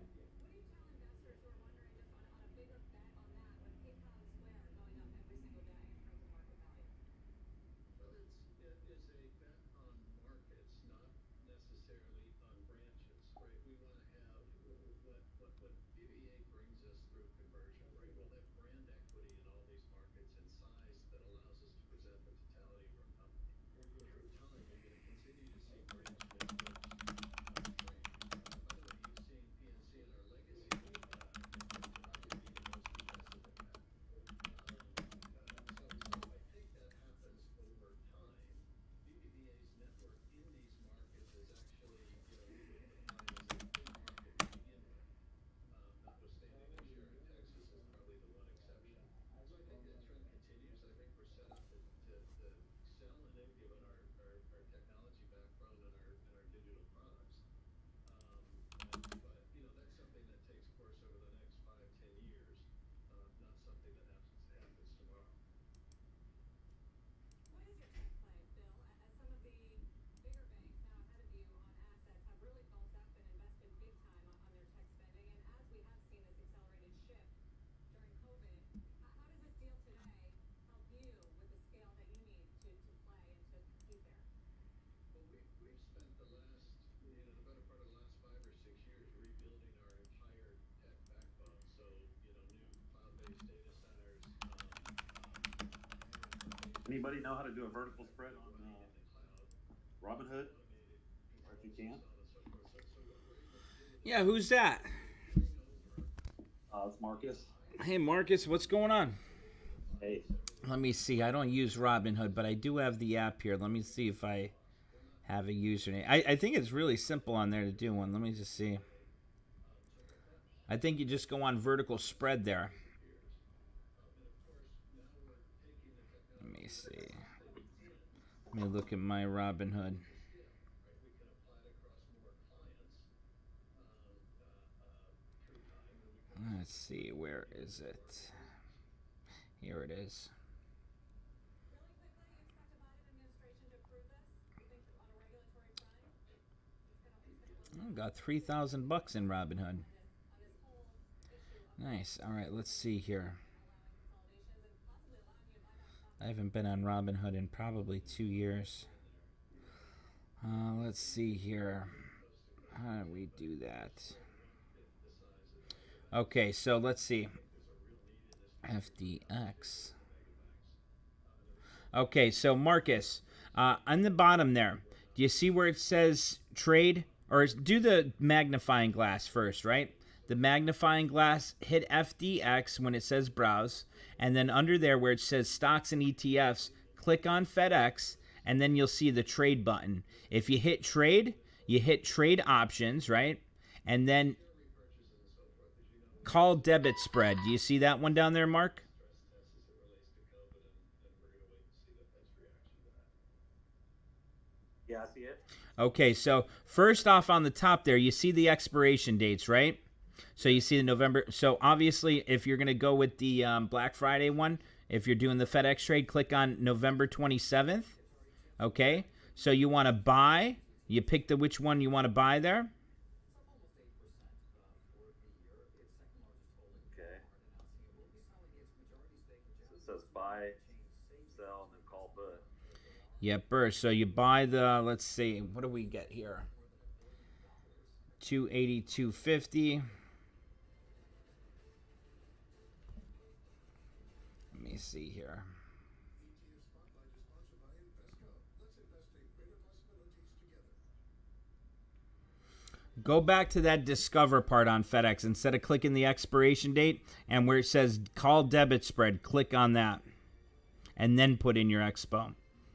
Anybody know how to do a vertical spread on Robinhood? Or if you can? Yeah, who's that? It's Marcus. Hey, Marcus, what's going on? Hey. Let me see. I don't use Robinhood, but I do have the app here. Let me see if I have a username. I think it's really simple on there to do one. Let me just see. I think you just go on vertical spread there. Let me see. Let me look at my Robinhood. Let's see. Where is it? Here it is. Oh, got $3,000 in Robinhood. Nice. All right, let's see here. I haven't been on Robinhood in probably 2 years. Let's see here. How do we do that? Okay, so let's see. FDX. Okay, so Marcus, on the bottom there, do you see where it says trade? Or do the magnifying glass first, right? The magnifying glass, hit FDX when it says browse. And then under there where it says stocks and ETFs, click on FedEx, and then you'll see the trade button. If you hit trade, you hit trade options, right? And then call debit spread. Do you see that one down there, Mark? Yeah, I see it. Okay, so first off on the top there, you see the expiration dates, right? So you see the November. So obviously, if you're going to go with the Black Friday one, if you're doing the FedEx trade, click on November 27th. Okay, so you want to buy. You pick which one you want to buy there. Okay. So it says buy, sell, and then call put. Yep, burst. So you buy the. Let's see, what do we get here? 282.50. Let me see here. Go back to that discover part on FedEx. Instead of clicking the expiration date and where it says call debit spread, click on that and then put in your expo.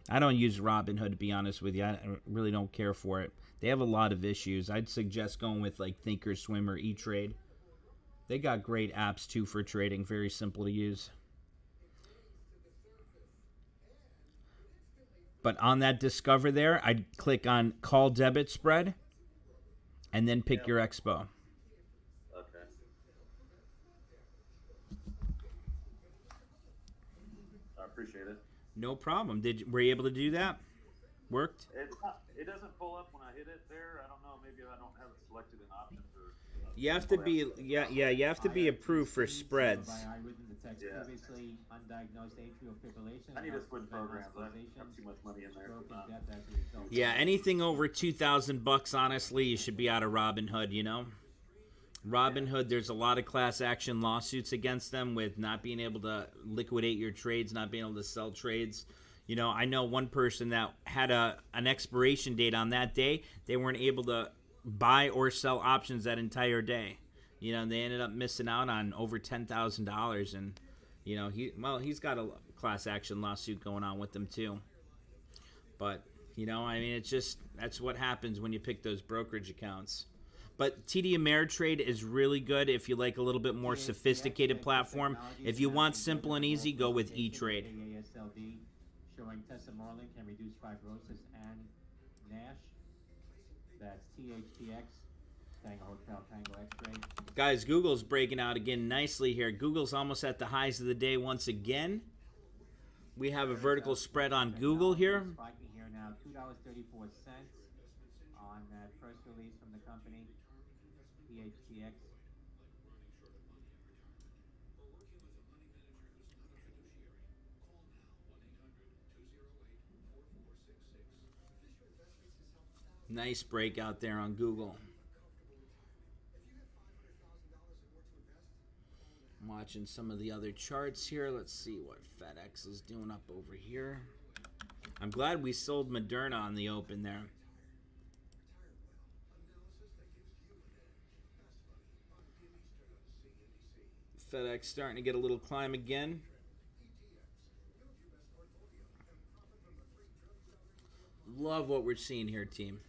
I don't use Robinhood, to be honest with you. I really don't care for it. They have a lot of issues. I'd suggest going with like Thinkorswim or E-Trade. They got great apps too for trading. Very simple to use. But on that discover there, I'd click on call debit spread and then pick your expo. Okay. I appreciate it. No problem. Were you able to do that? Worked? It doesn't pull up when I hit it there. I don't know. Maybe I don't have it selected in options or. You have to be you have to be approved for spreads. Previously undiagnosed atrial fibrillation. I need to switch programs. I have too much money in there. Yeah, anything over $2,000, honestly, you should be out of Robinhood. You know, Robinhood. There's a lot of class action lawsuits against them with not being able to liquidate your trades, not being able to sell trades. You know, I know one person that had an expiration date on that day. They weren't able to buy or sell options that entire day. You know, they ended up missing out on over $10,000, and you know, he's got a class action lawsuit going on with them too. But you know, I mean, it's just that's what happens when you pick those brokerage accounts. But TD Ameritrade is really good if you like a little bit more sophisticated platform. If you want simple and easy, go with E-Trade. AASLD showing tesamorelin can reduce fibrosis and NASH. That's THTX, Tango Hotel, Tango X-ray. Guys, Google's breaking out again nicely here. Google's almost at the highs of the day once again. We have a vertical spread on Google here. Spiking here now, $2.34 on that press release from the company, THTX. Nice breakout there on Google. I'm watching some of the other charts here. Let's see what FedEx is doing up over here. I'm glad we sold Moderna on the open there. FedEx starting to get a little climb again. Love what we're seeing here, team.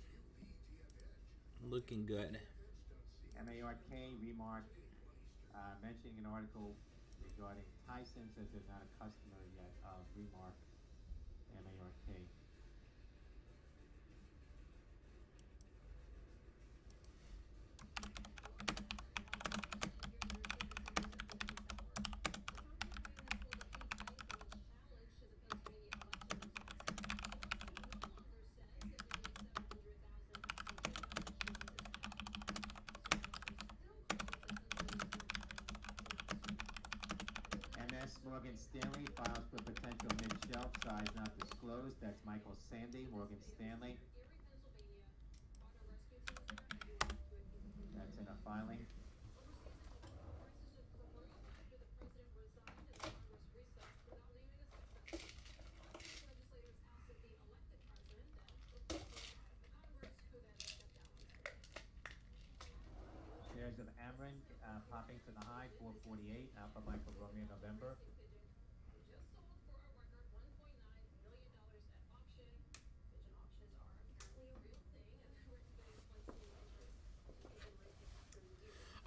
Looking good. MARK remark mentioning an article regarding Tyson, says they're not a customer yet of remark MARK. Morgan Stanley files for potential mid-shelf size not disclosed. That's Michael Sandy, Morgan Stanley. That's in a filing. Shares of Ameren popping to the high, 448, Alpha Michael Romeo November.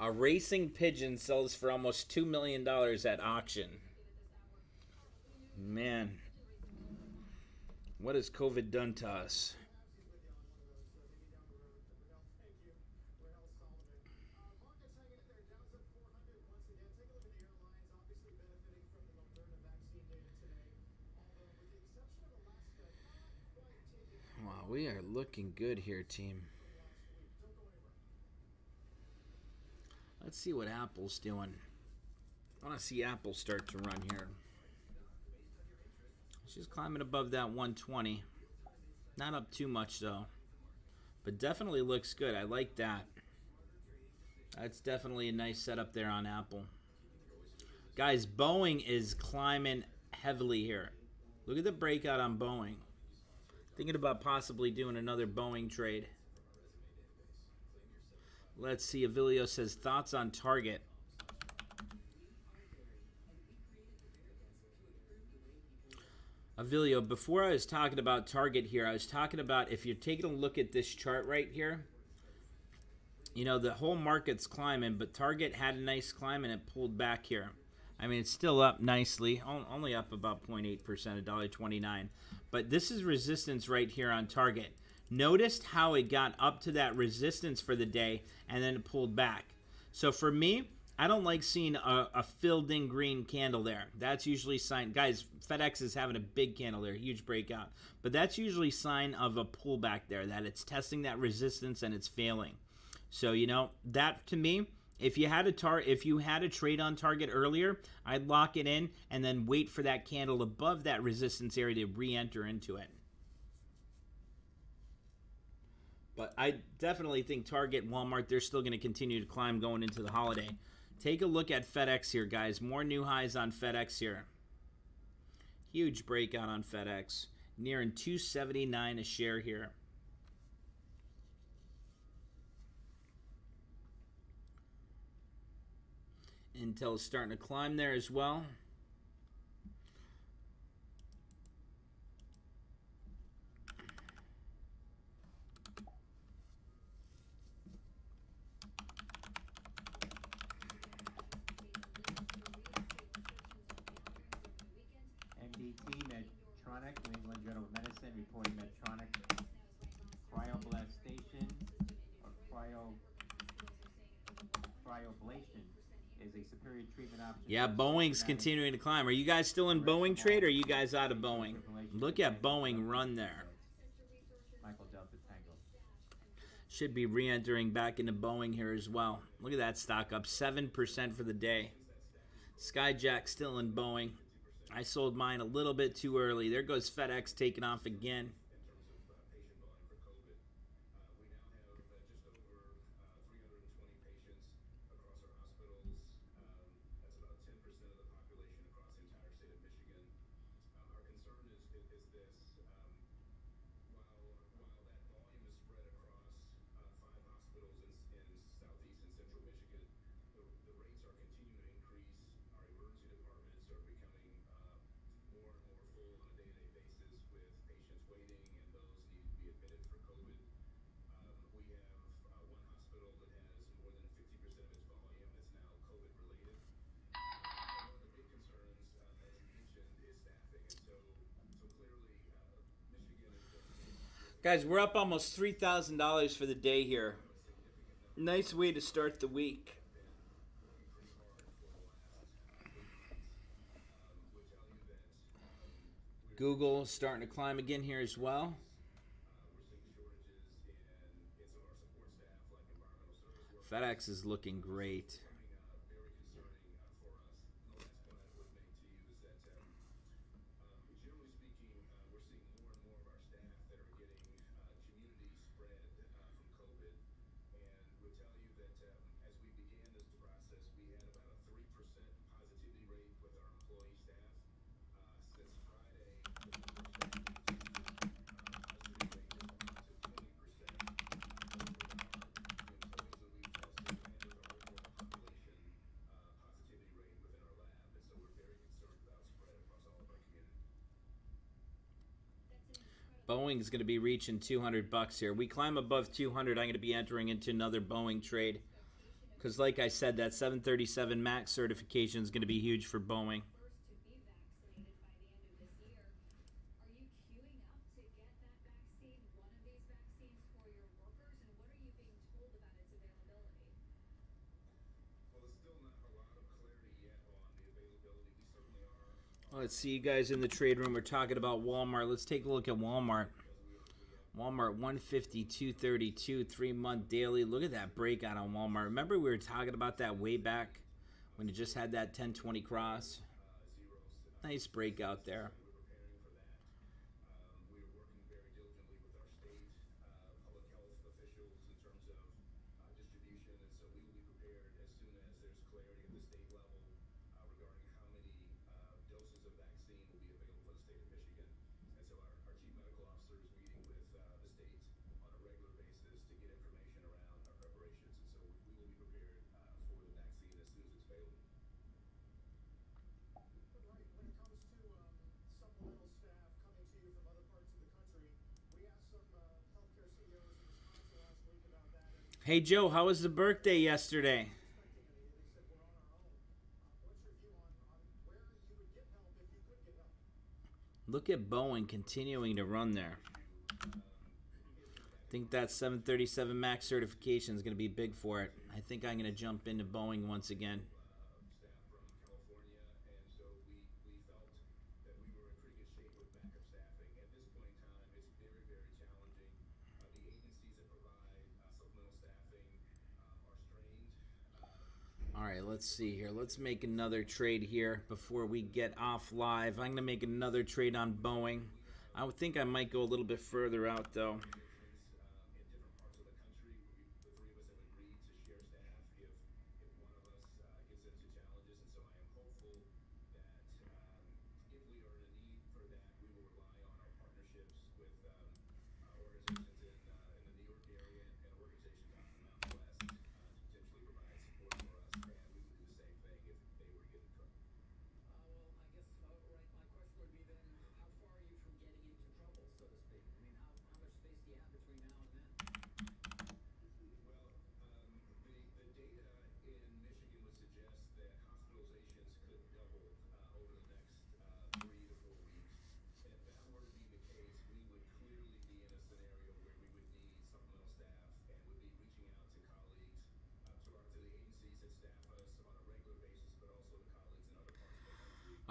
A racing pigeon sells for almost $2 million at auction. Man, what has COVID done to us? Wow, we are looking good here, team. Let's see what Apple's doing. I want to see Apple start to run here. She's climbing above that 120. Not up too much, though. But definitely looks good. I like that. That's definitely a nice setup there on Apple. Guys, Boeing is climbing heavily here. Look at the breakout on Boeing. Thinking about possibly doing another Boeing trade. Let's see. Avilio says, thoughts on Target. Avilio, before I was talking about Target here, I was talking about if you're taking a look at this chart right here, you know, the whole market's climbing, but Target had a nice climb and it pulled back here. I mean, it's still up nicely, only up about 0.8%, $1.29. But this is resistance right here on Target. Noticed how it got up to that resistance for the day and then it pulled back. So for me, I don't like seeing a filled in green candle there. That's usually sign. Guys, FedEx is having a big candle there, huge breakout. But that's usually sign of a pullback there, that it's testing that resistance and it's failing. So, you know, that to me, if you had a trade on Target earlier, I'd lock it in and then wait for that candle above that resistance area to re-enter into it. But I definitely think Target, Walmart, they're still going to continue to climb going into the holiday. Take a look at FedEx here, guys. More new highs on FedEx here. Huge breakout on FedEx, nearing 279 a share here. Intel is starting to climb there as well. NDT, Medtronic, New England Journal of Medicine, reporting Medtronic cryoblastration or cryoablation is a superior treatment option. Yeah, Boeing's continuing to climb. Are you guys still in Boeing trade, or are you guys out of Boeing? Look at Boeing run there. Michael Delta Tango. Should be re-entering back into Boeing here as well. Look at that stock up 7% for the day. Skyjack still in Boeing. I sold mine a little bit too early. There goes FedEx taking off again. Guys, we're up almost $3,000 for the day here. Nice way to start the week. Google starting to climb again here as well. FedEx is looking great. Boeing's going to be reaching 200 bucks here. We climb above 200, I'm going to be entering into another Boeing trade. Because like I said, that 737 MAX certification is going to be huge for Boeing. Let's see you guys in the trade room. We're talking about Walmart. Let's take a look at Walmart. Walmart 150, 232, 3-month daily. Look at that breakout on Walmart. Remember we were talking about that way back when it just had that 1020 cross? Nice breakout there. Hey Joe, how was the birthday yesterday? Look at Boeing continuing to run there. I think that 737 MAX certification is going to be big for it. I think I'm going to jump into Boeing once again. All right, let's see here. Let's make another trade here before we get off live. I'm going to make another trade on Boeing. I would think I might go a little bit further out, though.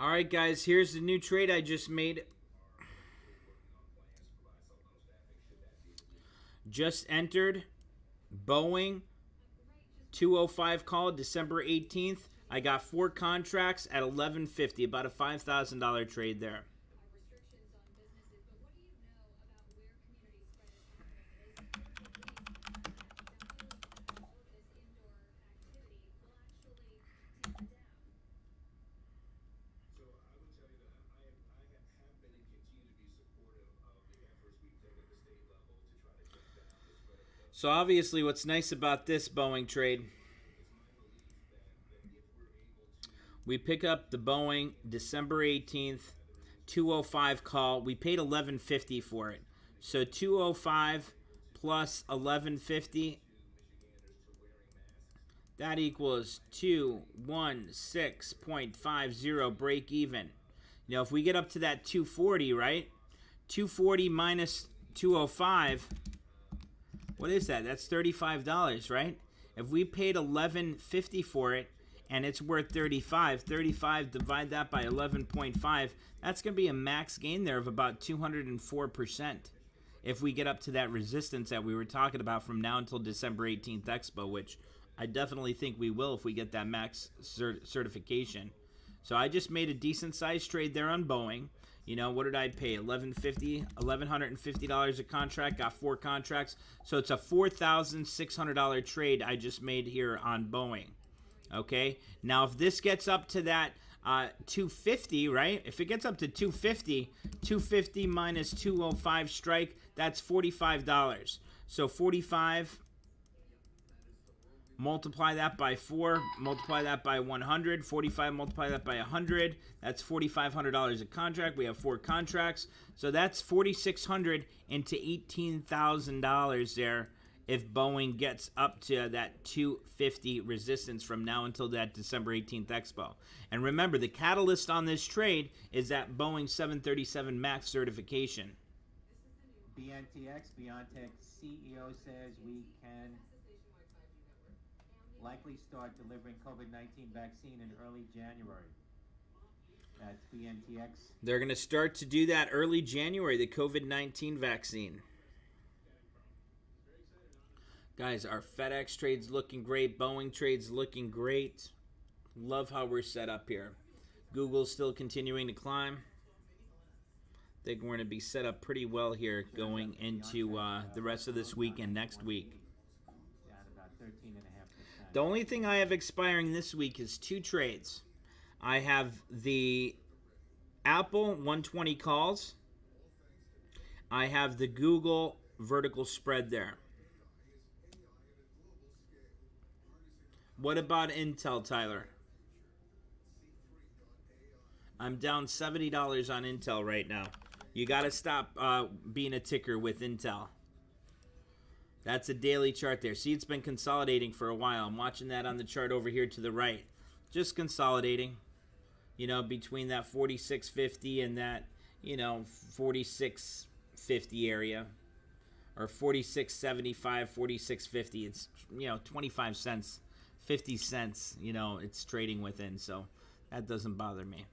All right, guys, here's the new trade I just made. Just entered Boeing 205 call December 18th. I got 4 contracts at $11.50, about a $5,000 trade there. So obviously what's nice about this Boeing trade, we pick up the Boeing December 18th 205 call. We paid $11.50 for it. So 205 plus $11.50, that equals 216.50 break even. Now if we get up to that 240, right? 240 minus 205, what is that? That's $35, right? If we paid $11.50 for it and it's worth 35, divide that by 11.5, that's going to be a max gain there of about 204% if we get up to that resistance that we were talking about from now until December 18th Expo, which I definitely think we will if we get that max certification. So I just made a decent sized trade there on Boeing. You know, what did I pay? $1,150 a contract. Got 4 contracts. So it's a $4,600 trade I just made here on Boeing. Okay. Now, if this gets up to that 250, right? If it gets up to 250 minus 205 strike, that's $45. So 45. Multiply that by 4, multiply that by 100, 45, multiply that by 100, that's $4,500 a contract. We have 4 contracts, so that's $4,600 into $18,000 there if Boeing gets up to that 250 resistance from now until that December 18th Expo. And remember, the catalyst on this trade is that Boeing 737 MAX certification. BioNTech CEO says we can likely start delivering COVID-19 vaccine in early January. That's BNTX. They're going to start to do that early January, the COVID-19 vaccine. Guys, our FedEx trade's looking great. Boeing trade's looking great. Love how we're set up here. Google's still continuing to climb. I think we're going to be set up pretty well here going into the rest of this week and next week. The only thing I have expiring this week is 2 trades. I have the Apple 120 calls. I have the Google vertical spread there. What about Intel, Tyler? I'm down $70 on Intel right now. You got to stop being a ticker with Intel. That's a daily chart there. See, it's been consolidating for a while. I'm watching that on the chart over here to the right. Just consolidating, you know, between that 46.50 and that, you know, 46.50 area. Or 46.75, 46.50. It's, you know, 25 cents, 50 cents, you know, it's trading within. So that doesn't bother me.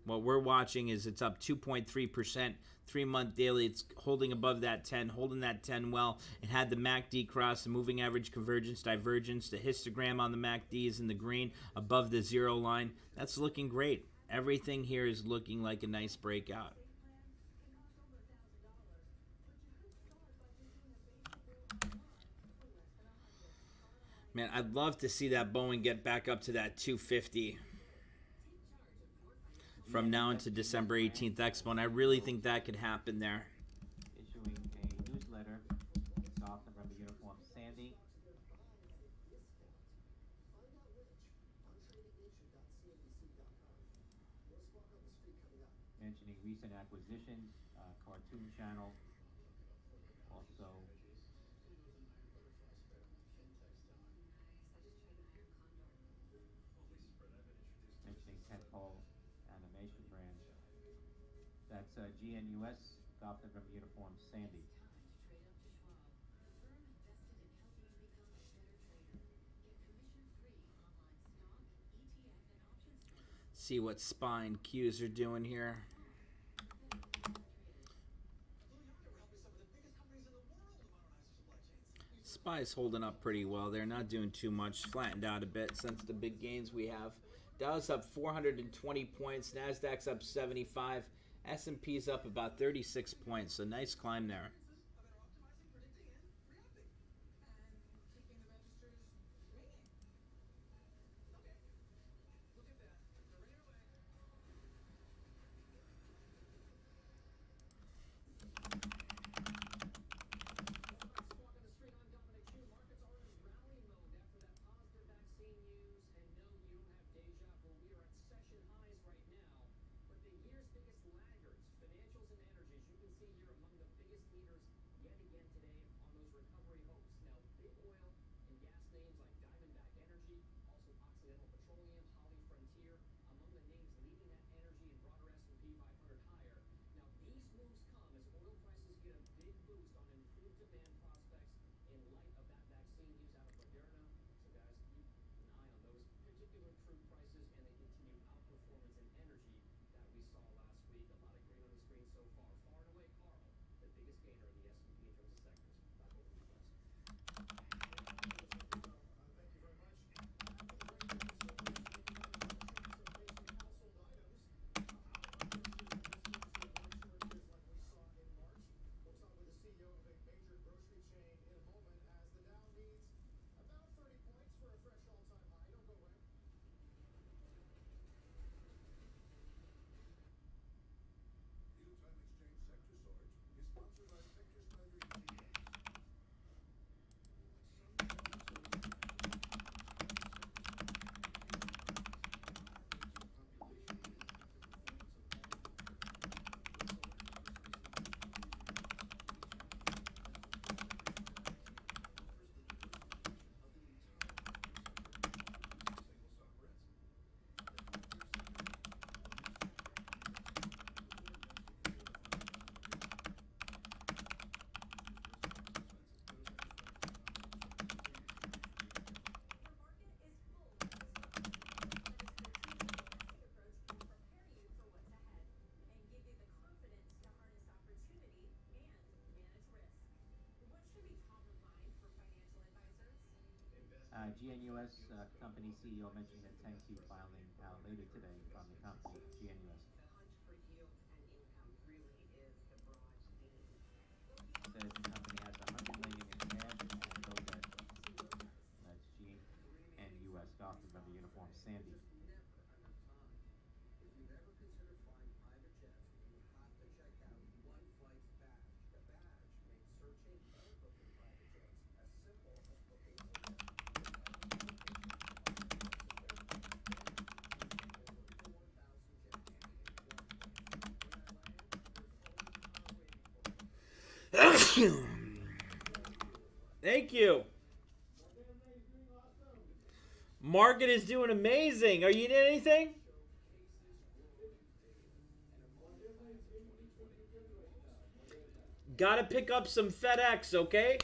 What we're watching is it's up 2.3%, 3-month daily. It's holding above that 10, holding that 10 well. It had the MACD cross, the moving average convergence, divergence. The histogram on the MACD is in the green above the 0 line. That's looking great. Everything here is looking like a nice breakout. Man, I'd love to see that Boeing get back up to that 250. From now into December 18th Expo, and I really think that could happen there. Issuing a newsletter, Gotham Rubber Uniform Sandy. Mentioning recent acquisitions, cartoon channel, also mentioning tentpole animation brand. That's GNUS, Gotham Rubber Uniform Sandy. See what SPY and Qs are doing here. SPY's holding up pretty well. They're not doing too much. Flattened out a bit since the big gains we have. Dow's up 420 points. Nasdaq's up 75. S&P's up about 36 points. So nice climb there. GNUS company CEO mentioning a 10Q filing later today from the company, GNUS. Says the company has $100 million in cash and no debt. That's GNUS, Golf November Uniform Sandy. Thank you. Market is doing amazing. Are you eating anything? Gotta pick up some FedEx, okay?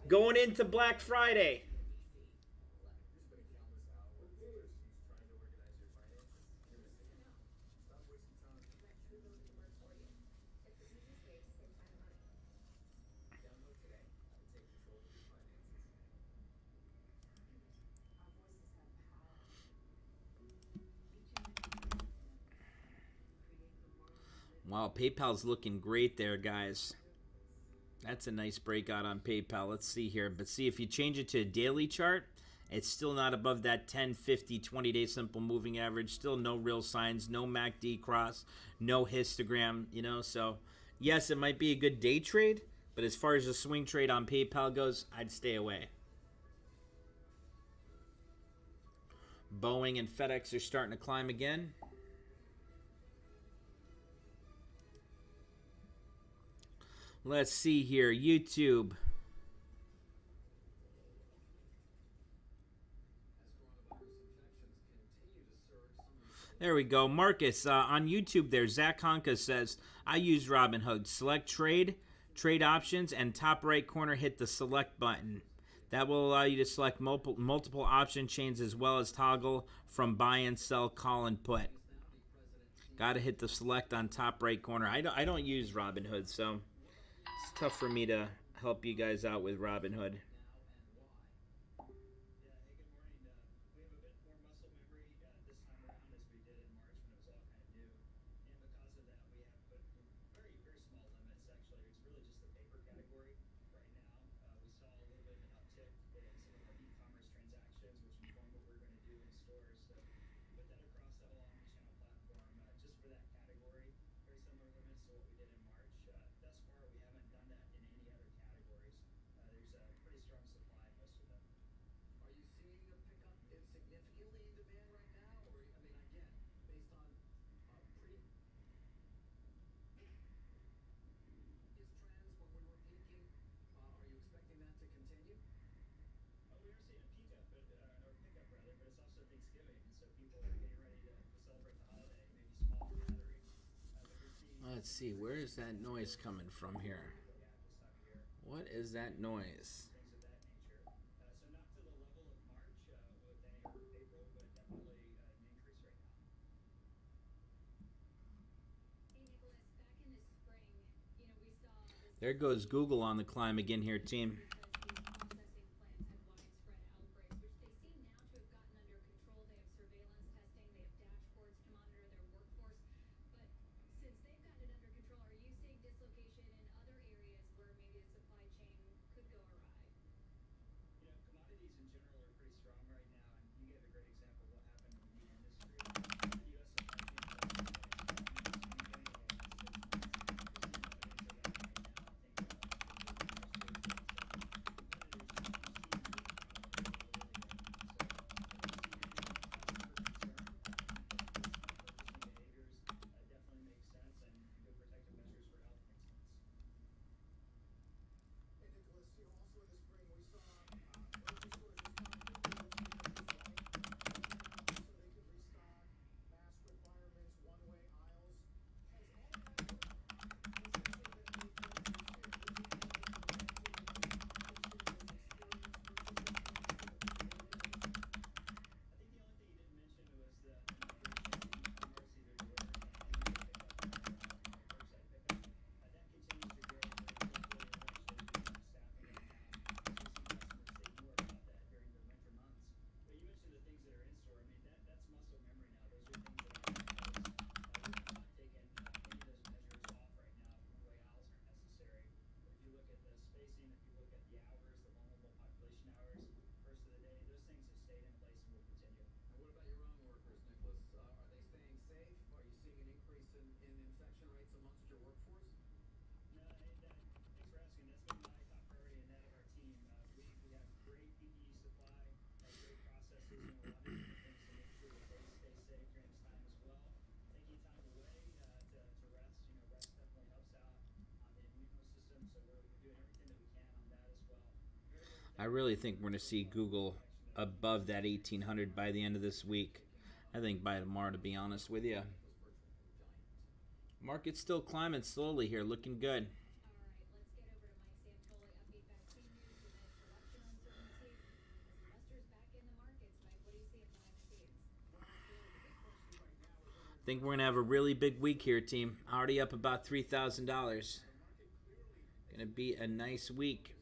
Going into Black Friday. Wow, PayPal's looking great there, guys. That's a nice breakout on PayPal. Let's see here. But see, if you change it to a daily chart, it's still not above that 10, 50, 20-day simple moving average. Still no real signs, no MACD cross, no histogram, you know. So, yes, it might be a good day trade, but as far as a swing trade on PayPal goes, I'd stay away. Boeing and FedEx are starting to climb again. Let's see here. YouTube. There we go. Marcus, on YouTube there, Zach Honka says, I use Robinhood. Select trade, trade options, and top right corner hit the select button. That will allow you to select multiple option chains as well as toggle from buy and sell, call and put. Got to hit the select on top right corner. I don't use Robinhood, so it's tough for me to help you guys out with Robinhood. Let's see, where is that noise coming from here? What is that noise? There goes Google on the climb again here, team. I really think we're going to see Google above that 1800 by the end of this week. I think by tomorrow, to be honest with you. Market's still climbing slowly here, looking good. I think we're going to have a really big week here, team. Already up about $3,000. Going to be a nice week.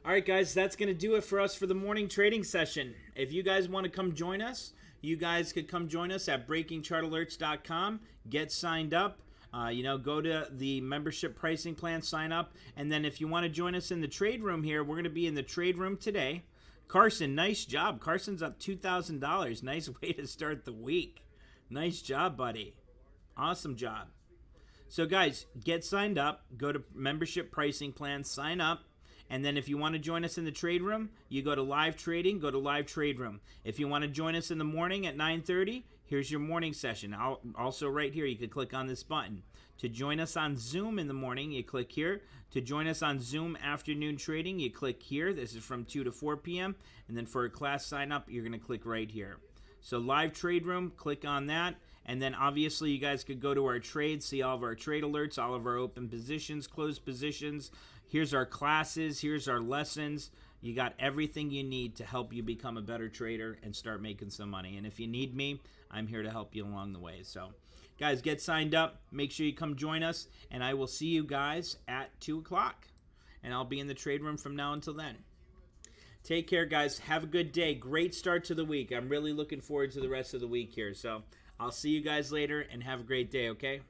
All right, guys, that's going to do it for us for the morning trading session. If you guys want to come join us, you guys could come join us at breakingchartalerts.com. Get signed up. Go to the membership pricing plan, sign up. And then if you want to join us in the trade room here, we're going to be in the trade room today. Carson, nice job. Carson's up $2,000. Nice way to start the week. Nice job, buddy. Awesome job. So, guys, get signed up. Go to membership pricing plan, sign up. And then if you want to join us in the trade room, you go to live trading, go to live trade room. If you want to join us in the morning at 9:30, here's your morning session. Also right here, you could click on this button. To join us on Zoom in the morning, you click here. To join us on Zoom afternoon trading, you click here. This is from 2 to 4 p.m. And then for a class sign up, you're going to click right here. So live trade room, click on that. And then obviously you guys could go to our trades, see all of our trade alerts, all of our open positions, closed positions. Here's our classes. Here's our lessons. You got everything you need to help you become a better trader and start making some money. And if you need me, I'm here to help you along the way. So, guys, get signed up. Make sure you come join us. And I will see you guys at 2 o'clock. And I'll be in the trade room from now until then. Take care, guys. Have a good day. Great start to the week. I'm really looking forward to the rest of the week here. So, I'll see you guys later and have a great day, okay?